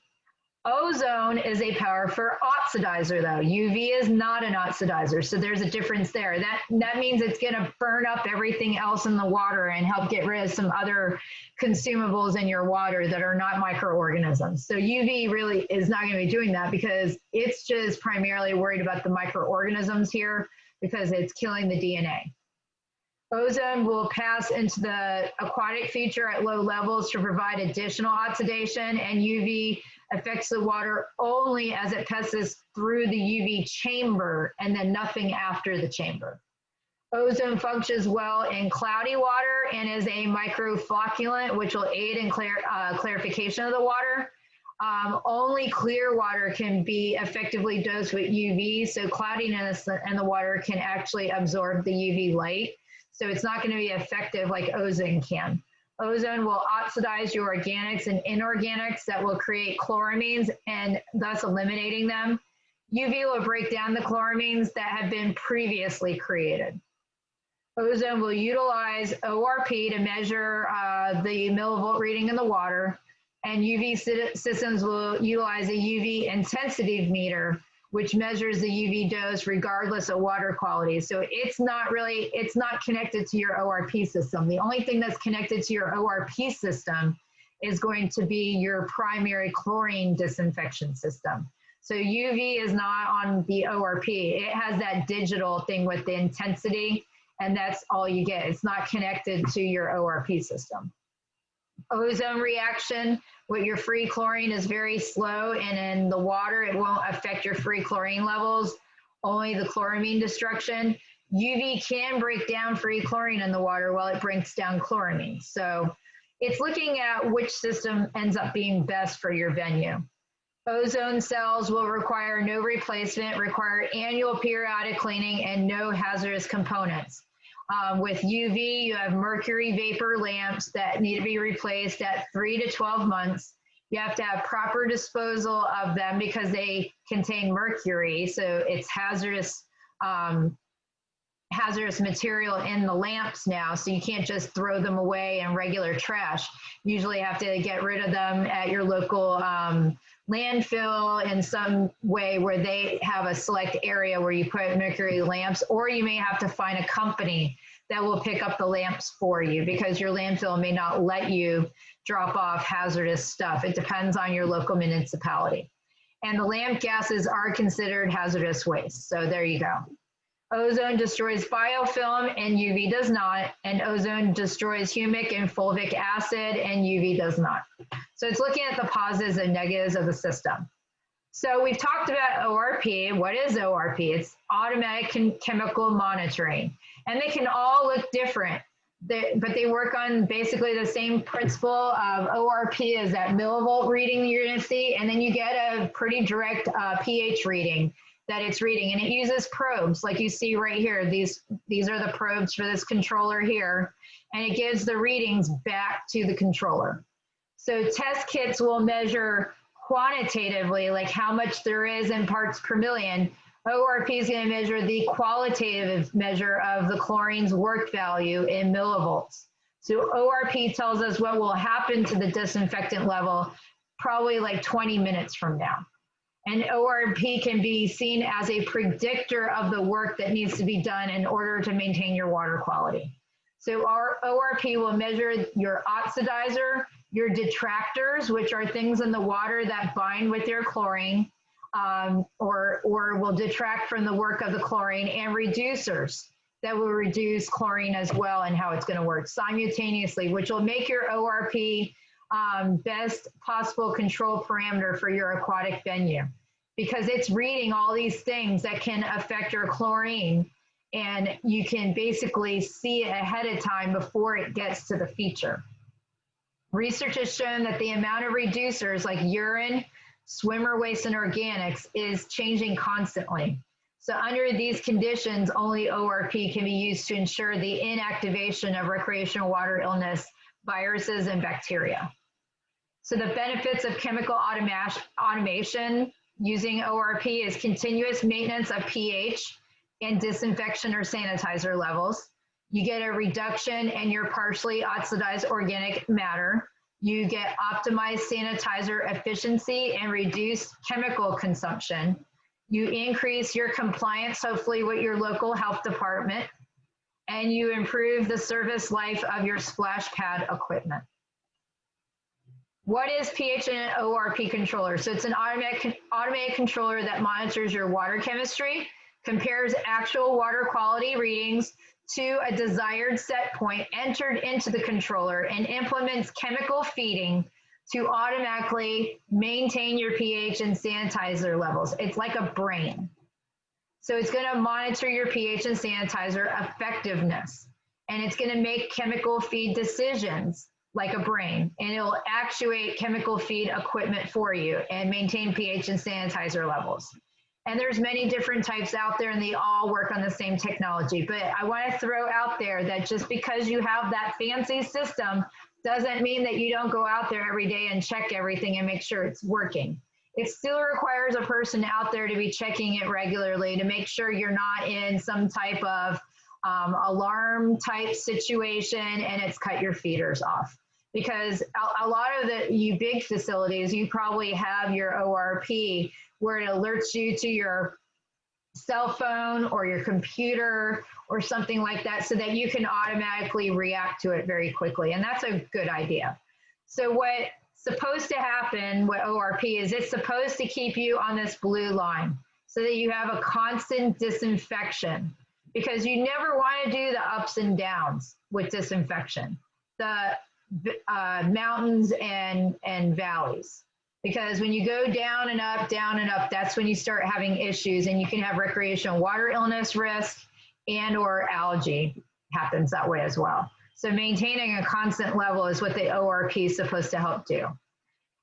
Ozone is a powerful oxidizer though. UV is not an oxidizer. So there's a difference there. That means it's gonna burn up everything else in the water and help get rid of some other consumables in your water that are not microorganisms. So UV really is not gonna be doing that because it's just primarily worried about the microorganisms here because it's killing the DNA. Ozone will pass into the aquatic feature at low levels to provide additional oxidation, and UV affects the water only as it passes through the UV chamber and then nothing after the chamber. Ozone functions well in cloudy water and is a microflocculant, which will aid in clarification of the water. Only clear water can be effectively dosed with UV, so cloudiness in the water can actually absorb the UV light. So it's not going to be effective like ozone can. Ozone will oxidize your organics and inorganics that will create chloramines and thus eliminating them. UV will break down the chloramines that have been previously created. Ozone will utilize ORP to measure the millivolt reading in the water, and UV systems will utilize a UV intensity meter, which measures the UV dose regardless of water quality. So it's not connected to your ORP system. The only thing that's connected to your ORP system is going to be your primary chlorine disinfection system. So UV is not on the ORP. It has that digital thing with the intensity, and that's all you get. It's not connected to your ORP system. Ozone reaction with your free chlorine is very slow, and in the water, it won't affect your free chlorine levels, only the chloramine destruction. UV can break down free chlorine in the water while it breaks down chloramine. So it's looking at which system ends up being best for your venue. Ozone cells will require no replacement, require annual periodic cleaning, and no hazardous components. With UV, you have mercury vapor lamps that need to be replaced at 3 to 12 months. You have to have proper disposal of them because they contain mercury, so it's hazardous material in the lamps now, so you can't just throw them away in regular trash. You usually have to get rid of them at your local landfill in some way where they have a select area where you put mercury lamps, or you may have to find a company that will pick up the lamps for you because your landfill may not let you drop off hazardous stuff. It depends on your local municipality. And the lamp gases are considered hazardous waste. So there you go. Ozone destroys biofilm and UV does not, and ozone destroys humic and fulvic acid and UV does not. So it's looking at the positives and negatives of the system. So we've talked about ORP. What is ORP? It's automatic chemical monitoring, and they can all look different, but they work on basically the same principle of ORP is that millivolt reading you're going to see, and then you get a pretty direct pH reading that it's reading, and it uses probes like you see right here. These are the probes for this controller here, and it gives the readings back to the controller. So test kits will measure quantitatively, like how much there is in parts per million. ORP is going to measure the qualitative measure of the chlorine's work value in millivolts. So ORP tells us what will happen to the disinfectant level probably like 20 minutes from now. And ORP can be seen as a predictor of the work that needs to be done in order to maintain your water quality. So our ORP will measure your oxidizer, your detractors, which are things in the water that bind with your chlorine, or will detract from the work of the chlorine, and reducers that will reduce chlorine as well, and how it's going to work simultaneously, which will make your ORP best possible control parameter for your aquatic venue, because it's reading all these things that can affect your chlorine, and you can basically see it ahead of time before it gets to the feature. Research has shown that the amount of reducers like urine, swimmer waste, and organics is changing constantly. So under these conditions, only ORP can be used to ensure the inactivation of recreational water illness, viruses, and bacteria. So the benefits of chemical automation using ORP is continuous maintenance of pH and disinfection or sanitizer levels. You get a reduction in your partially oxidized organic matter. You get optimized sanitizer efficiency and reduced chemical consumption. You increase your compliance, hopefully with your local health department, and you improve the service life of your splash pad equipment. What is pH and ORP controller? So it's an automated controller that monitors your water chemistry, compares actual water quality readings to a desired set point entered into the controller, and implements chemical feeding to automatically maintain your pH and sanitizer levels. It's like a brain. So it's going to monitor your pH and sanitizer effectiveness, and it's going to make chemical feed decisions like a brain, and it will actuate chemical feed equipment for you and maintain pH and sanitizer levels. And there's many different types out there, and they all work on the same technology. But I want to throw out there that just because you have that fancy system doesn't mean that you don't go out there every day and check everything and make sure it's working. It still requires a person out there to be checking it regularly to make sure you're not in some type of alarm type situation and it's cut your feeders off. Because a lot of you big facilities, you probably have your ORP where it alerts you to your cell phone or your computer or something like that, so that you can automatically react to it very quickly. And that's a good idea. So what's supposed to happen with ORP is it's supposed to keep you on this blue line so that you have a constant disinfection, because you never want to do the ups and downs with disinfection, the mountains and valleys. Because when you go down and up, that's when you start having issues, and you can have recreational water illness risk and or algae happens that way as well. So maintaining a constant level is what the ORP is supposed to help do.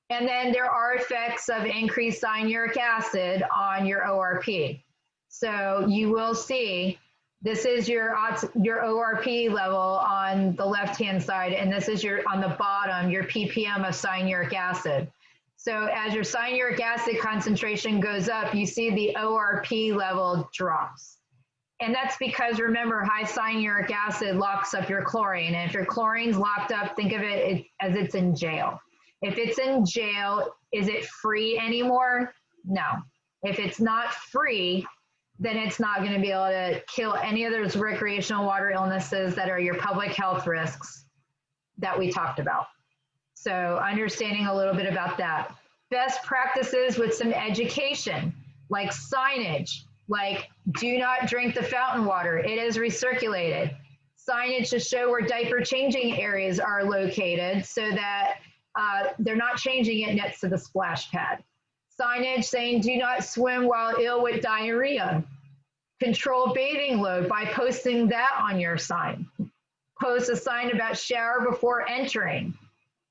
And then there are effects of increased cyanuric acid on your ORP. So you will see this is your ORP level on the left-hand side, and this is on the bottom, your ppm of cyanuric acid. So as your cyanuric acid concentration goes up, you see the ORP level drops. And that's because, remember, high cyanuric acid locks up your chlorine. And if your chlorine's locked up, think of it as it's in jail. If it's in jail, is it free anymore? No. If it's not free, then it's not going to be able to kill any of those recreational water illnesses that are your public health risks that we talked about. So understanding a little bit about that. Best practices with some education, like signage. like do not drink the fountain water, it is recirculated. Signage to show where diaper changing areas are located so that they're not changing it next to the splash pad. Signage saying do not swim while ill with diarrhea. Control bathing load by posting that on your sign. Post a sign about shower before entering.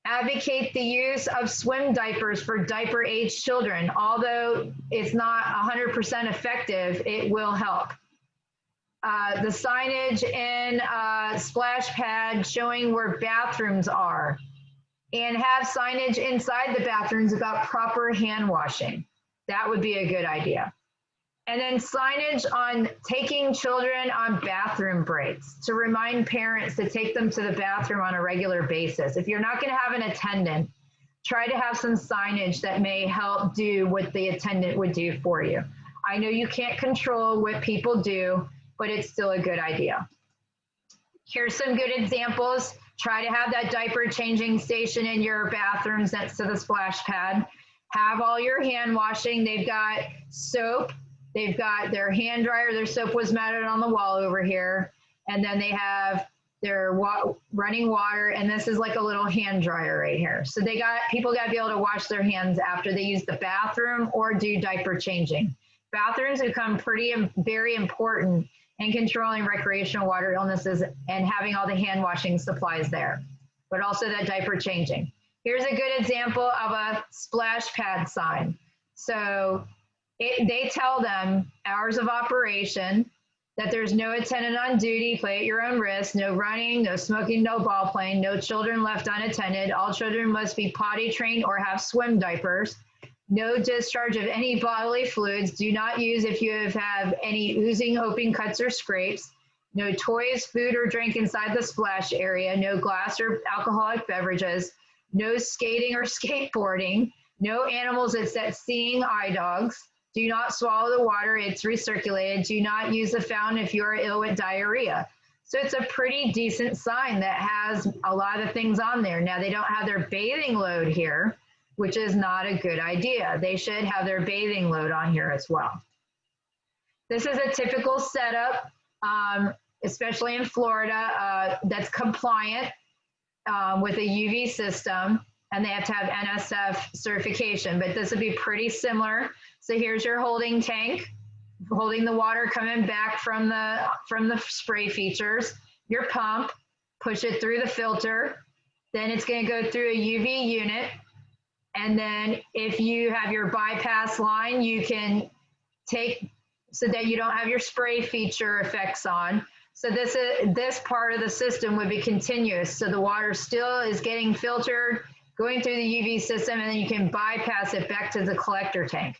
Advocate the use of swim diapers for diaper-age children. Although it's not 100% effective, it will help. The signage in splash pad showing where bathrooms are, and have signage inside the bathrooms about proper hand washing. That would be a good idea. And then signage on taking children on bathroom breaks to remind parents to take them to the bathroom on a regular basis. If you're not going to have an attendant, try to have some signage that may help do what the attendant would do for you. I know you can't control what people do, but it's still a good idea. Here's some good examples. Try to have that diaper changing station in your bathrooms next to the splash pad. Have all your hand washing. They've got soap. They've got their hand dryer. Their soap was mounted on the wall over here. And then they have their running water. And this is like a little hand dryer right here. So people got to be able to wash their hands after they use the bathroom or do diaper changing. Bathrooms become very important in controlling recreational water illnesses and having all the hand washing supplies there, but also that diaper changing. Here's a good example of a splash pad sign. So they tell them hours of operation, that there's no attendant on duty, play at your own risk, no running, no smoking, no ball playing, no children left unattended, all children must be potty trained or have swim diapers, no discharge of any bodily fluids, do not use if you have any oozing, open cuts or scrapes, no toys, food or drink inside the splash area, no glass or alcoholic beverages, no skating or skateboarding, no animals except seeing eye dogs, do not swallow the water, it's recirculated. Do not use the fountain if you are ill with diarrhea. So it's a pretty decent sign that has a lot of things on there. Now they don't have their bathing load here, which is not a good idea. They should have their bathing load on here as well. This is a typical setup, especially in Florida, that's compliant with a UV system, and they have to have NSF certification, but this would be pretty similar. So here's your holding tank, holding the water coming back from the spray features, your pump, push it through the filter, then it's going to go through a UV unit, and then if you have your bypass line, you can take so that you don't have your spray feature effects on. So this part of the system would be continuous. So the water still is getting filtered, going through the UV system, and then you can bypass it back to the collector tank.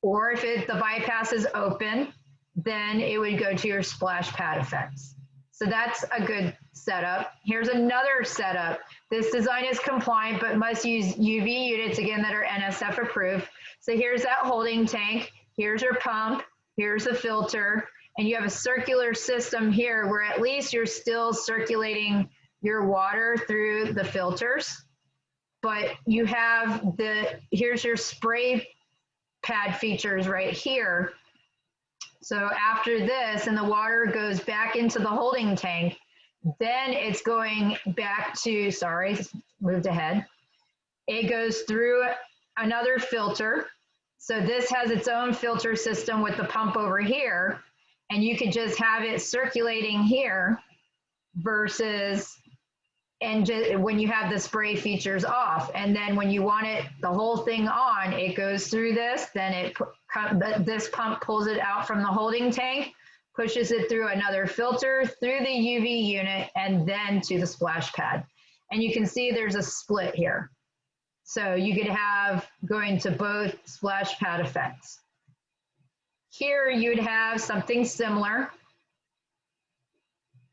Or if the bypass is open, then it would go to your splash pad effects. So that's a good setup. Here's another setup. This design is compliant, but must use UV units, again, that are NSF approved. So here's that holding tank. Here's your pump. Here's the filter. And you have a circular system here where at least you're still circulating your water through the filters. But you have here's your spray pad features right here. So after this, and the water goes back into the holding tank, then it's going back to, sorry, moved ahead. It goes through another filter. So this has its own filter system with the pump over here, and you could just have it circulating here versus when you have the spray features off. And then when you want it, the whole thing on, it goes through this, then this pump pulls it out from the holding tank, pushes it through another filter, through the UV unit, and then to the splash pad. And you can see there's a split here. So you could have going to both splash pad effects. Here you'd have something similar,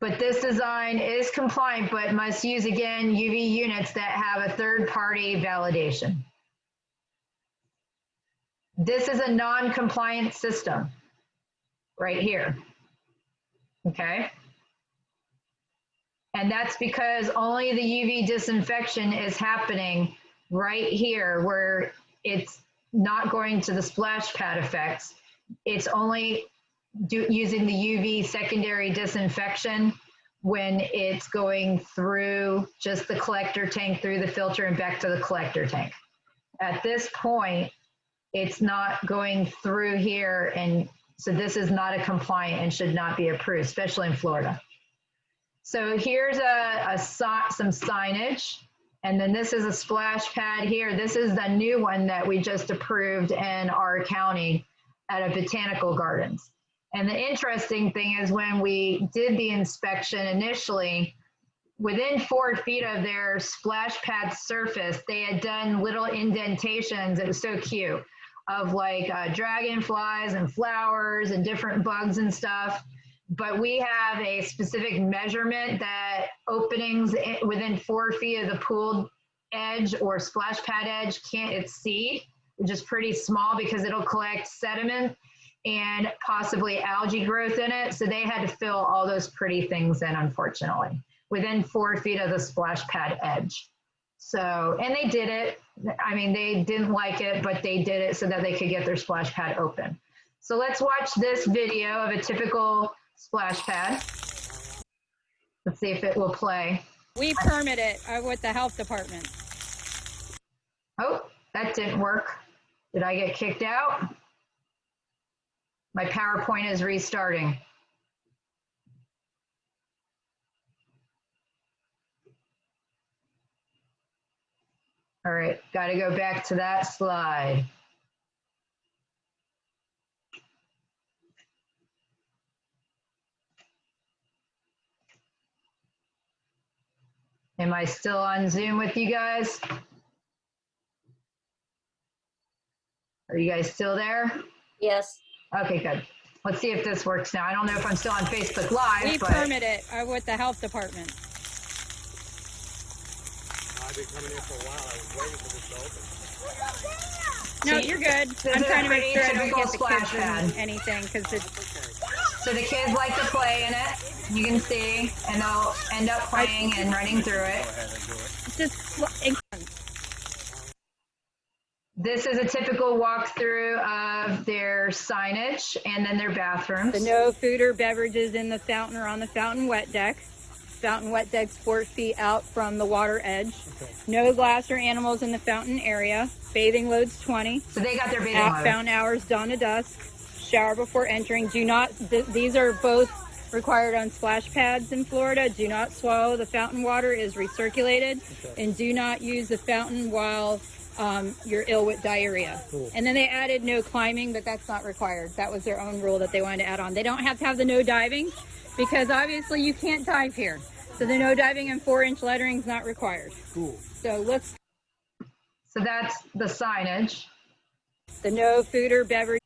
but this design is compliant, but must use, again, UV units that have a third-party validation. This is a non-compliant system right here, okay? And that's because only the UV disinfection is happening right here where it's not going to the splash pad effects. It's only using the UV secondary disinfection when it's going through just the collector tank, through the filter and back to the collector tank. At this point, it's not going through here, and so this is not a compliant and should not be approved, especially in Florida. So here's some signage, and then this is a splash pad here. This is the new one that we just approved in our county at a botanical gardens. And the interesting thing is when we did the inspection initially, within 4 feet of their splash pad surface, they had done little indentations. It was so cute, of like dragonflies and flowers and different bugs and stuff. But we have a specific measurement that openings within 4 feet of the pool edge or splash pad edge can't exceed, which is pretty small because it'll collect sediment and possibly algae growth in it. So they had to fill all those pretty things in, unfortunately, within 4 feet of the splash pad edge. So, and they did it. I mean, they didn't like it, but they did it so that they could get their splash pad open. So let's watch this video of a typical splash pad. Let's see if it will play. We permit it with the health department. Oh, that didn't work. Did I get kicked out? My PowerPoint is restarting. All right, got to go back to that slide. Am I still on Zoom with you guys? Are you guys still there? Yes. Okay, good. Let's see if this works now. I don't know if I'm still on Facebook Live. We permit it with the health department. I've been coming in for a while. I was waiting for this to open. No, you're good. I'm trying to make sure I don't get the kids in anything because it's. So the kids like to play in it. You can see, and they'll end up playing and running through it. Just. This is a typical walkthrough of their signage and then their bathrooms. The no food or beverages in the fountain or on the fountain wet deck. Fountain wet deck's 4 feet out from the water edge. Okay. No glass or animals in the fountain area. Bathing loads 20. So they got their bathing load. Fountain hours dawn to dusk. Shower before entering. Do not. These are both required on splash pads in Florida. Do not swallow the fountain water. It is recirculated, and do not use the fountain while you're ill with diarrhea. Cool. And then they added no climbing, but that's not required. That was their own rule that they wanted to add on. They don't have to have the no diving because obviously you can't dive here. So the no diving and 4-inch lettering is not required. Cool. So let's. So that's the signage. The no food or beverage.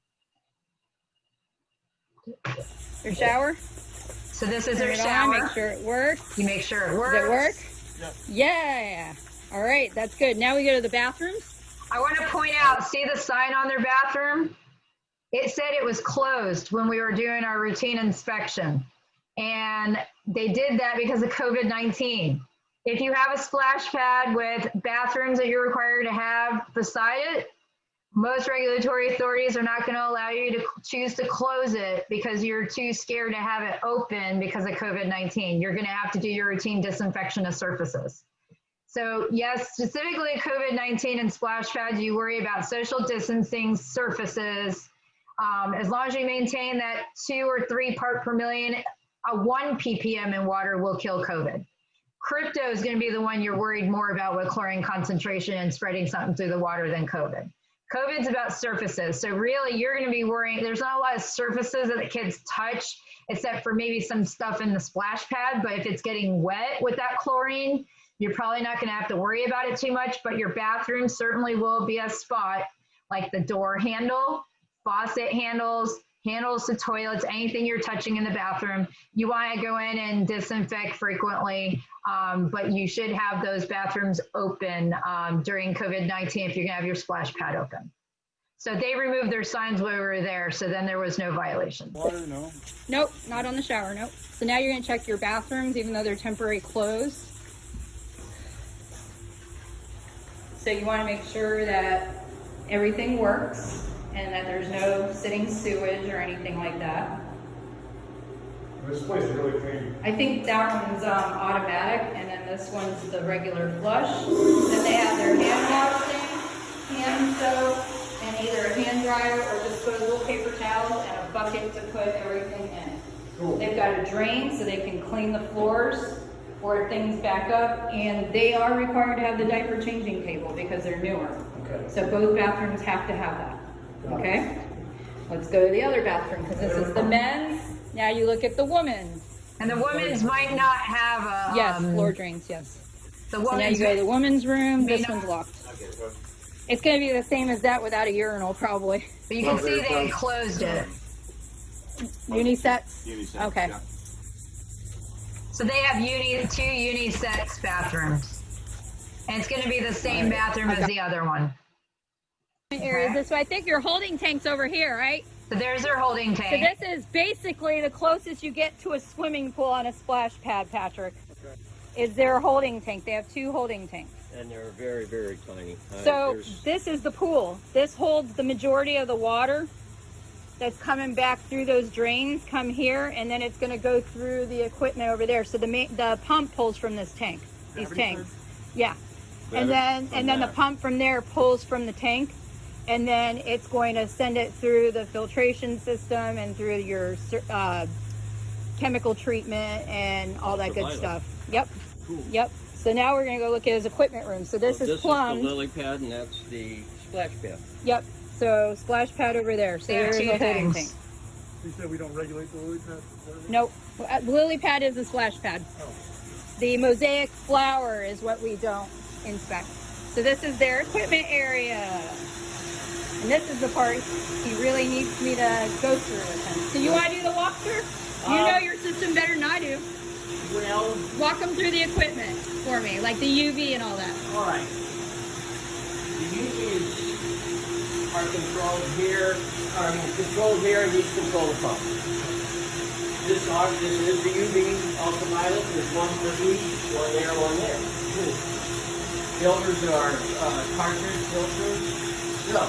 Their shower. So this is their shower. Make sure it works. You make sure it works. Does it work? Yeah. Yeah. All right, that's good. Now we go to the bathrooms. I want to point out, see the sign on their bathroom? It said it was closed when we were doing our routine inspection. And they did that because of COVID-19. If you have a splash pad with bathrooms that you're required to have beside it, most regulatory authorities are not going to allow you to choose to close it because you're too scared to have it open because of COVID-19. You're going to have to do your routine disinfection of surfaces. So yes, specifically COVID-19 and splash pads, you worry about social distancing surfaces. As long as you maintain that 2 or 3 part per million, a 1 ppm in water will kill COVID. Crypto is going to be the one you're worried more about with chlorine concentration and spreading something through the water than COVID. COVID's about surfaces. So really you're going to be worrying, there's not a lot of surfaces that the kids touch except for maybe some stuff in the splash pad. But if it's getting wet with that chlorine, you're probably not going to have to worry about it too much, but your bathroom certainly will be a spot like the door handle, faucet handles, handles to toilets, anything you're touching in the bathroom. You want to go in and disinfect frequently, but you should have those bathrooms open during COVID-19 if you're going to have your splash pad open. So they removed their signs when we were there, so then there was no violation. Water, no? Nope, not on the shower, nope. So now you're going to check your bathrooms, even though they're temporary closed. So you want to make sure that everything works and that there's no sitting sewage or anything like that. This place is really clean. I think that one's automatic, and then this one's the regular flush. Then they have their hand wash thing, hand soap, and either a hand dryer or just put a little paper towel and a bucket to put everything in. Cool. They've got a drain so they can clean the floors or things back up, and they are required to have the diaper changing table because they're newer. Okay. So both bathrooms have to have that. Okay? Let's go to the other bathroom because this is the men's. Now you look at the women's. And the women's might not have a Yes, floor drains, yes. The So now you women's go to the women's room. may This not- one's locked. It's going to be the same as that without a urinal, probably. but you can see they closed it. Unisets? Unisex, Okay. yeah. So they have two unisex bathrooms. And it's going to be the same bathroom as the other one. Areas this way. I think your holding tank's over here, right? So there's their holding So tank. this is basically the closest you get to a swimming pool on a splash pad, Patrick. Is their holding tank. They have 2 holding tanks. And they're very, very tiny. So There's- this is the pool. This holds the majority of the water that's coming back through those drains, come here, and then it's going to go through the equipment over there. So the pump pulls from this tank, these tanks. Yeah. And then the pump from there pulls from the tank, and then it's going to send it through the filtration system and through your chemical treatment and all that good stuff. Yep. Cool. Yep. So now we're going to go look at his equipment room. So this is plumbed. the lily pad, and that's the splash pad. Yep. So splash pad over there. So They have there's 2 a holding things. tank. You said we don't regulate the lily pad? Nope. Lily pad is the splash pad. Oh. The mosaic flower is what we don't inspect. So this is their equipment area. And this is the part he really needs me to go through with him. So you want to do the walkthrough? You know your system better than I do. Well, Walk them through the equipment for me, like the UV and all that. all right. The UVs are controlled here, and these control the pump. This is the UV ultraviolet. There's one for each, one there. Filters are cartridge filters. So,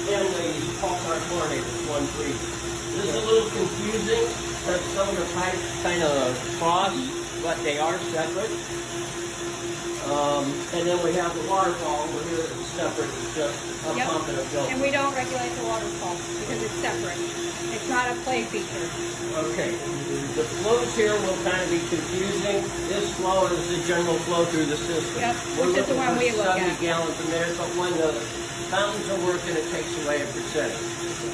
and the pulsar chlorinators, one for each. This is a little confusing because some of the pipes kind of cross, but they are separate. And then we have the waterfall over here that's separate. It's just a Yep. pump and a filter. And we don't regulate the waterfall because it's separate. It's not a play feature. Okay, the flows here will kind of be confusing. This flow is the general flow through the system. Yep, We're which is the looking one for we look 70 at. gallons a minute, but when the fountains are working, it takes away a percentage.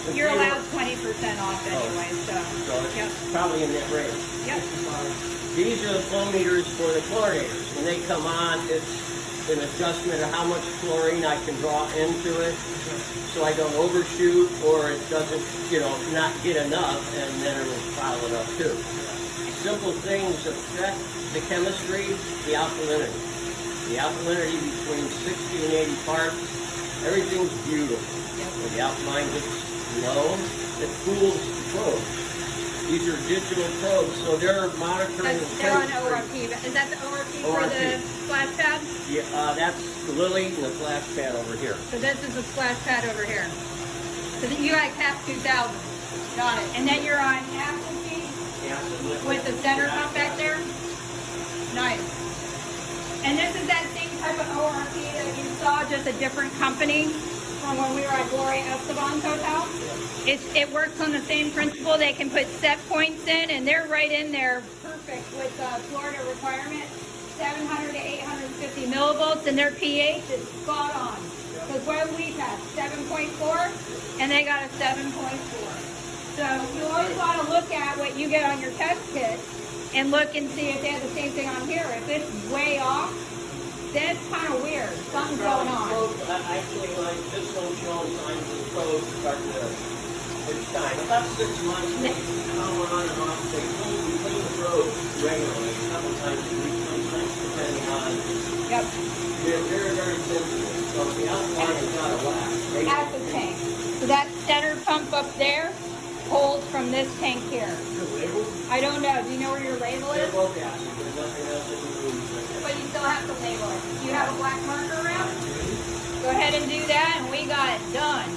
If You're they allowed were- 20% off anyway, so. So it's Yep. probably in that range. Yep. These are the flow meters for the chlorinators. When they come on, it's an adjustment of how much chlorine I can draw into it, so I don't overshoot or it doesn't, not get enough, and then it'll pile it up too. Simple things affect the chemistry, the alkalinity. The alkalinity between 60 and 80 parts, everything's beautiful. When the alkaline gets low, it cools the probe. These are digital probes, so they're monitoring the They're on temperature. ORP. Is that the ORP for ORP. the splash pad? Yeah, that's the lily and the flash pad over here. So this is the splash pad over here. So that you got CAP 2000. Got it. And then you're on acid feed with the center pump back there? Nice. And this is that same type of ORP that you saw, just a different company from when we were at Gloria Esteban's hotel. It works on the same principle. They can put set points in, and they're right in there, perfect with Florida requirement, 700 to 850 millivolts, and their pH is spot on. Because what do we have? 7.4, and they got a 7.4. So you always want to look at what you get on your test kit and look and see if they have the same thing on here. If it's way off, that's kind of weird. Something's going on. Actually, like this one showing signs of the probe starting to, it's time. About 6 months, they come on and off. We clean the probe regularly, a couple times a week, sometimes depending on. Yep. They're very, very sensitive. So if the alkaline is out of whack, they Acid tank. So that center pump up there pulls from this tank here. I don't know. Do you know where your label they're is? both acid. There's nothing else that we use. But you still have to label it. Do you have a black marker around? Go ahead and do that, and we got it done.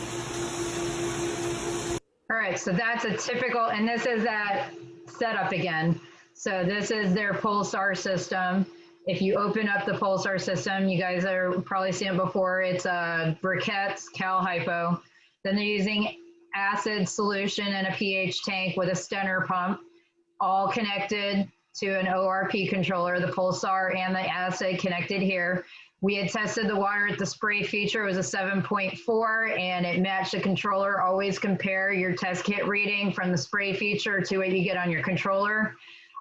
All right, so that's a typical, and this is at setup again. So this is their pulsar system. If you open up the pulsar system, you guys are probably seen it before. It's briquettes, cal hypo. Then they're using acid solution in a pH tank with a Stenner pump, all connected to an ORP controller, the pulsar and the acid connected here. We had tested the water at the spray feature. It was a 7.4 and it matched the controller. Always compare your test kit reading from the spray feature to what you get on your controller,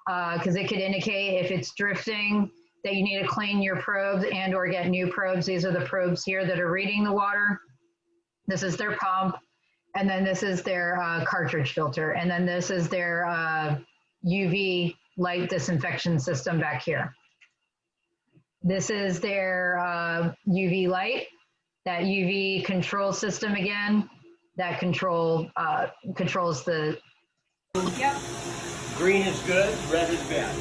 because it could indicate if it's drifting that you need to clean your probes and or get new probes. These are the probes here that are reading the water. This is their pump. And then this is their cartridge filter. And then this is their UV light disinfection system back here. This is their UV light, that UV control system again, that controls the... Yep. Green is good, red is bad.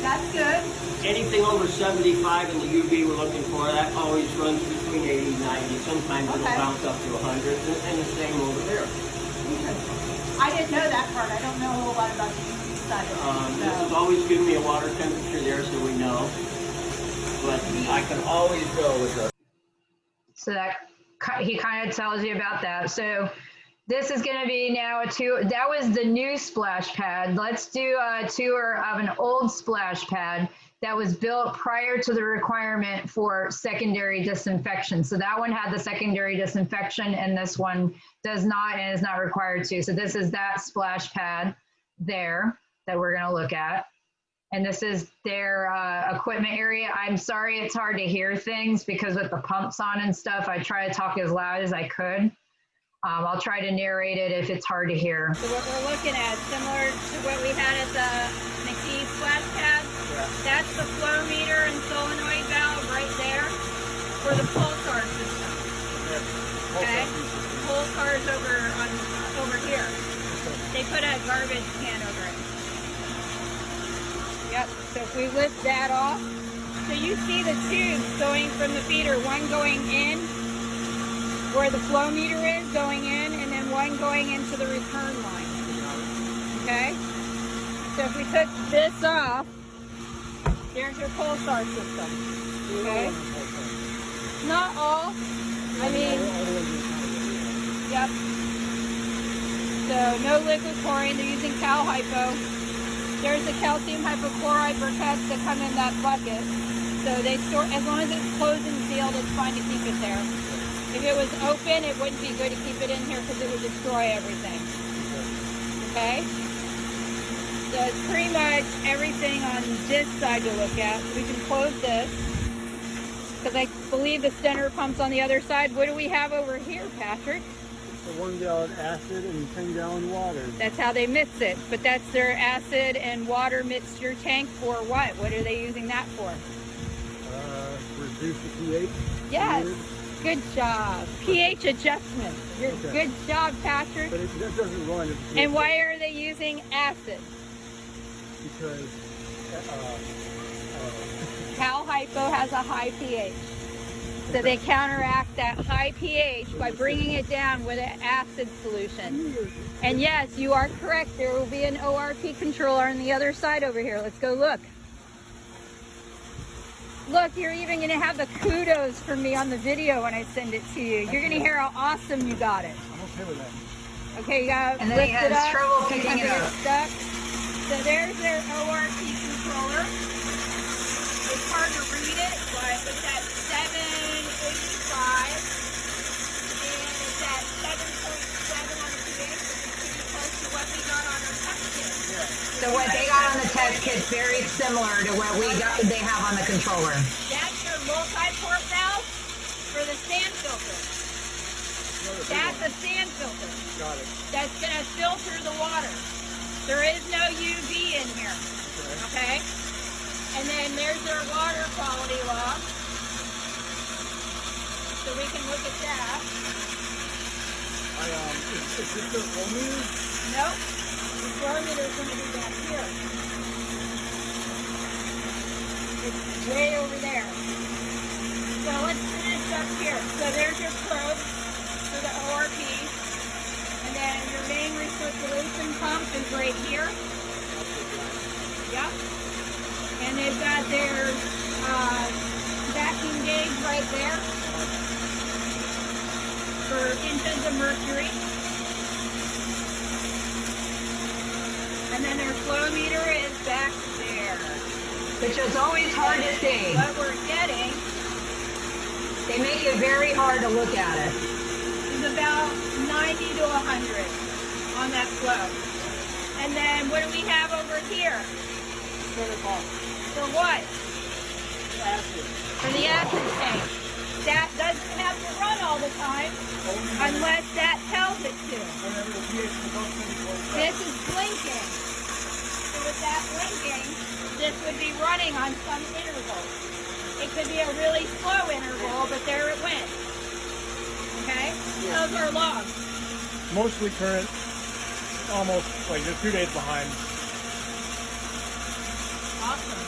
That's good. Anything over 75 in the UV we're looking for, that always runs between 80 and 90. Sometimes it'll bounce up to 100, and the same over there. I didn't know that part. I don't know a whole lot about the UV side. This is always giving me a water temperature there so we know. But I can always go with the... So that he kind of tells you about that. So this is going to be now a tour. That was the new splash pad. Let's do a tour of an old splash pad that was built prior to the requirement for secondary disinfection. So that one had the secondary disinfection and this one does not and is not required to. So this is that splash pad there that we're going to look at. And this is their equipment area. I'm sorry it's hard to hear things because with the pumps on and stuff, I try to talk as loud as I could. I'll try to narrate it if it's hard to hear. So what we're looking at, similar to what we had at the McKee splash pad, that's the flow meter and solenoid valve right there for the pulsar system. Okay? Pulsar's over here. They put a garbage can over it. Yep, so if we lift that off, so you see the tubes going from the feeder, one going in where the flow meter is going in, and then one going into the return line. Okay? So if we took this off, there's your pulsar system. Okay? Not all. I mean, yep. So no liquid chlorine, they're using cal hypo. There's the calcium hypochlorite briquettes that come in that bucket. So they store, as long as it's closed and sealed, it's fine to keep it there. If it was open, it wouldn't be good to keep it in here because it would destroy everything. Okay? So it's pretty much everything on this side to look at. We can close this because I believe the Stenner pump's on the other side. What do we have over here, Patrick? It's a 1 gallon acid and 10 gallon water. That's how they mix it. But that's their acid and water mixture tank for what? What are they using that for? Reduce the pH. Yes. Good job. pH adjustment. Good job, Patrick. But that doesn't run. And why are they using acid? Because Cal hypo has a high pH. So they counteract that high pH by bringing it down with an acid solution. And yes, you are correct. There will be an ORP controller on the other side over here. Let's go look. Look, you're even going to have the kudos from me on the video when I send it to you. You're going to hear how awesome you got it. I'm okay with that. Okay, you got to And then he has trouble picking it up. Stuck. So there's their ORP controller. It's hard to read it, but it's at 785 and it's at 7.7 on the pH, which is pretty close to what we got on our test kit. So what they got on the test kit is very similar to what they have on the controller. That's your multi-port valve for the sand filter. That's a sand filter. Got it. That's going to filter the water. There is no UV in here. Okay? And then there's their water quality log. So we can look at that. Is this the flow meter? Nope. The flow meter is going to be back here. It's way over there. So let's finish up here. So there's your probe for the ORP. And then your main recirculation pump is right here. They've got their vacuum gauge right there for inches of mercury. And then their flow meter is back there. Which is always hard to see. What we're getting They make it very hard to look at it. is about 90 to 100 on that flow. And then what do we have over here? For what? For the acid tank. That doesn't have to run all the time unless that tells it to. This is blinking. So with that blinking, this would be running on some interval. It could be a really slow interval, but there it went. Okay? Those are logs. Mostly current, almost like just 2 days behind. Awesome.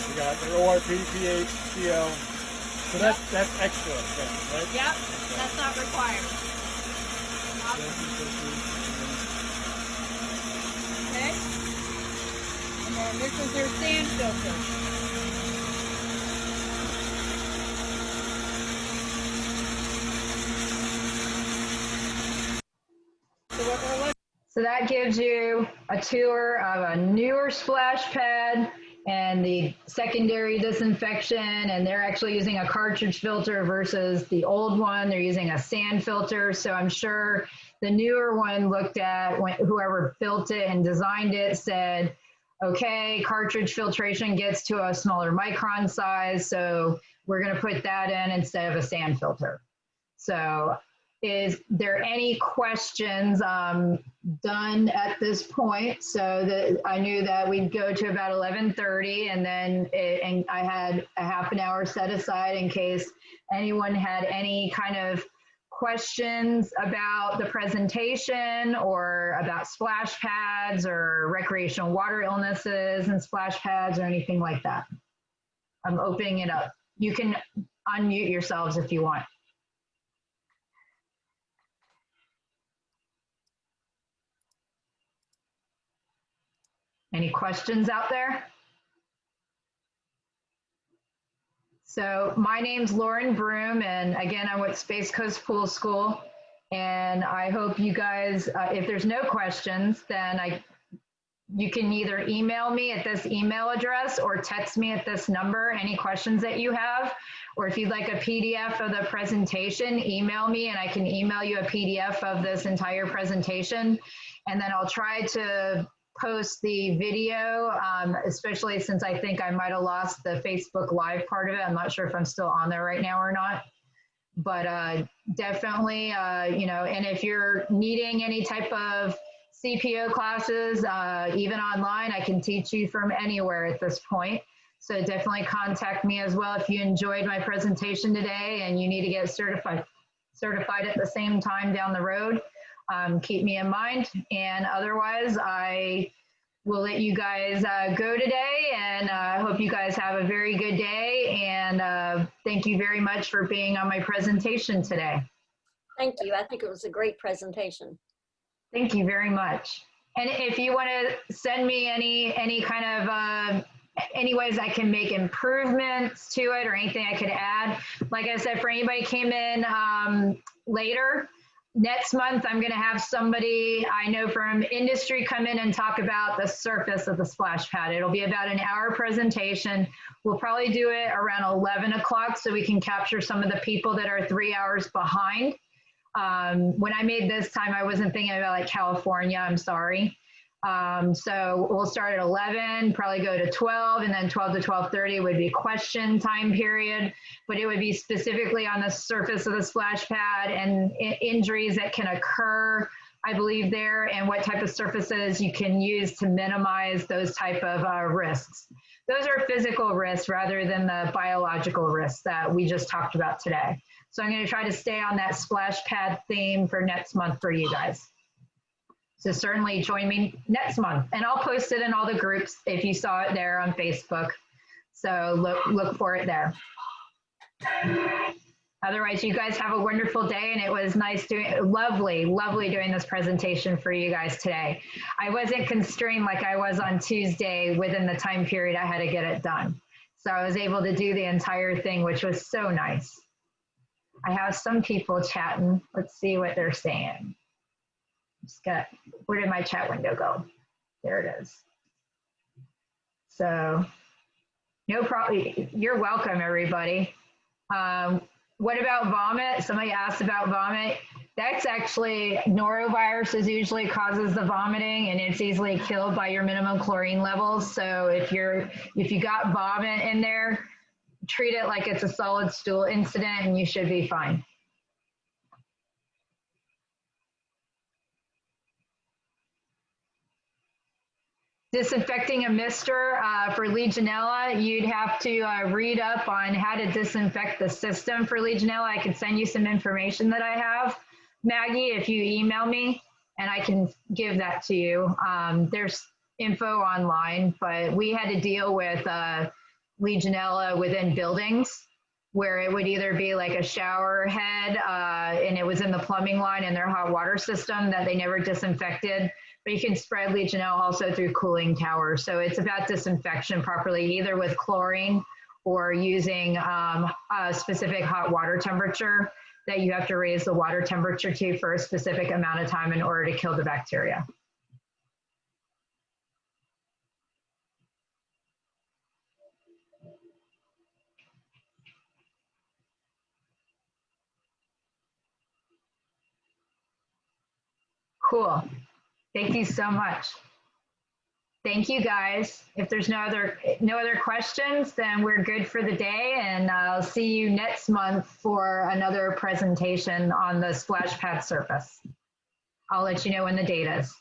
We got the ORP, pH, CL. So that's extra, then, right? Yep, that's not required. Awesome. Okay? And then this is their sand filter. So that gives you a tour of a newer splash pad and the secondary disinfection, and they're actually using a cartridge filter versus the old one. They're using a sand filter. So I'm sure the newer one looked at whoever built it and designed it said, okay, cartridge filtration gets to a smaller micron size, so we're going to put that in instead of a sand filter. So is there any questions done at this point? So that I knew that we'd go to about 11:30, and then and I had a half an hour set aside in case anyone had any kind of questions about the presentation or about splash pads or recreational water illnesses and splash pads or anything like that. I'm opening it up. You can unmute yourselves if you want. Any questions out there? So my name's Lauren Broom, and again, I'm with Space Coast Pool School. And I hope you guys, if there's no questions, then you can either email me at this email address or text me at this number, any questions that you have. Or if you'd like a PDF of the presentation, email me and I can email you a PDF of this entire presentation. And then I'll try to post the video, especially since I think I might have lost the Facebook Live part of it. I'm not sure if I'm still on there right now or not. But definitely, you know, and if you're needing any type of CPO classes, even online, I can teach you from anywhere at this point. So definitely contact me as well if you enjoyed my presentation today and you need to get certified at the same time down the road. Keep me in mind, and otherwise I will let you guys go today, and I hope you guys have a very good day, and thank you very much for being on my presentation today. Thank you. I think it was a great presentation. Thank you very much. And if you want to send me any kind of any ways I can make improvements to it or anything I could add, like I said, for anybody came in later, next month, I'm going to have somebody I know from industry come in and talk about the surface of the splash pad. It'll be about an hour presentation. We'll probably do it around 11 o'clock so we can capture some of the people that are 3 hours behind. When I made this time, I wasn't thinking about like California, I'm sorry. So we'll start at 11, probably go to 12, and then 12 to 12:30 would be question time period, but it would be specifically on the surface of the splash pad and injuries that can occur, I believe there, and what type of surfaces you can use to minimize those type of risks. Those are physical risks rather than the biological risks that we just talked about today. So I'm going to try to stay on that splash pad theme for next month for you guys. So certainly join me next month, and I'll post it in all the groups if you saw it there on Facebook. So look for it there. Otherwise, you guys have a wonderful day, and it was nice lovely doing this presentation for you guys today. I wasn't constrained like I was on Tuesday within the time period I had to get it done. So I was able to do the entire thing, which was so nice. I have some people chatting. Let's see what they're saying. Where did my chat window go? There it is. So no problem. You're welcome, everybody. What about vomit? Somebody asked about vomit. That's actually, norovirus usually causes the vomiting, and it's easily killed by your minimum chlorine levels. So if you got vomit in there, treat it like it's a solid stool incident and you should be fine. Disinfecting a mister for Legionella, you'd have to read up on how to disinfect the system for Legionella. I can send you some information that I have, Maggie, if you email me, and I can give that to you. There's info online, but we had to deal with Legionella within buildings, where it would either be like a shower head and it was in the plumbing line in their hot water system that they never disinfected. But you can spread Legionella also through cooling towers. So it's about disinfection properly, either with chlorine or using a specific hot water temperature that you have to raise the water temperature to for a specific amount of time in order to kill the bacteria. Cool. Thank you so much. Thank you, guys. If there's no other questions, then we're good for the day, and I'll see you next month for another presentation on the splash pad surface. I'll let you know when the date is.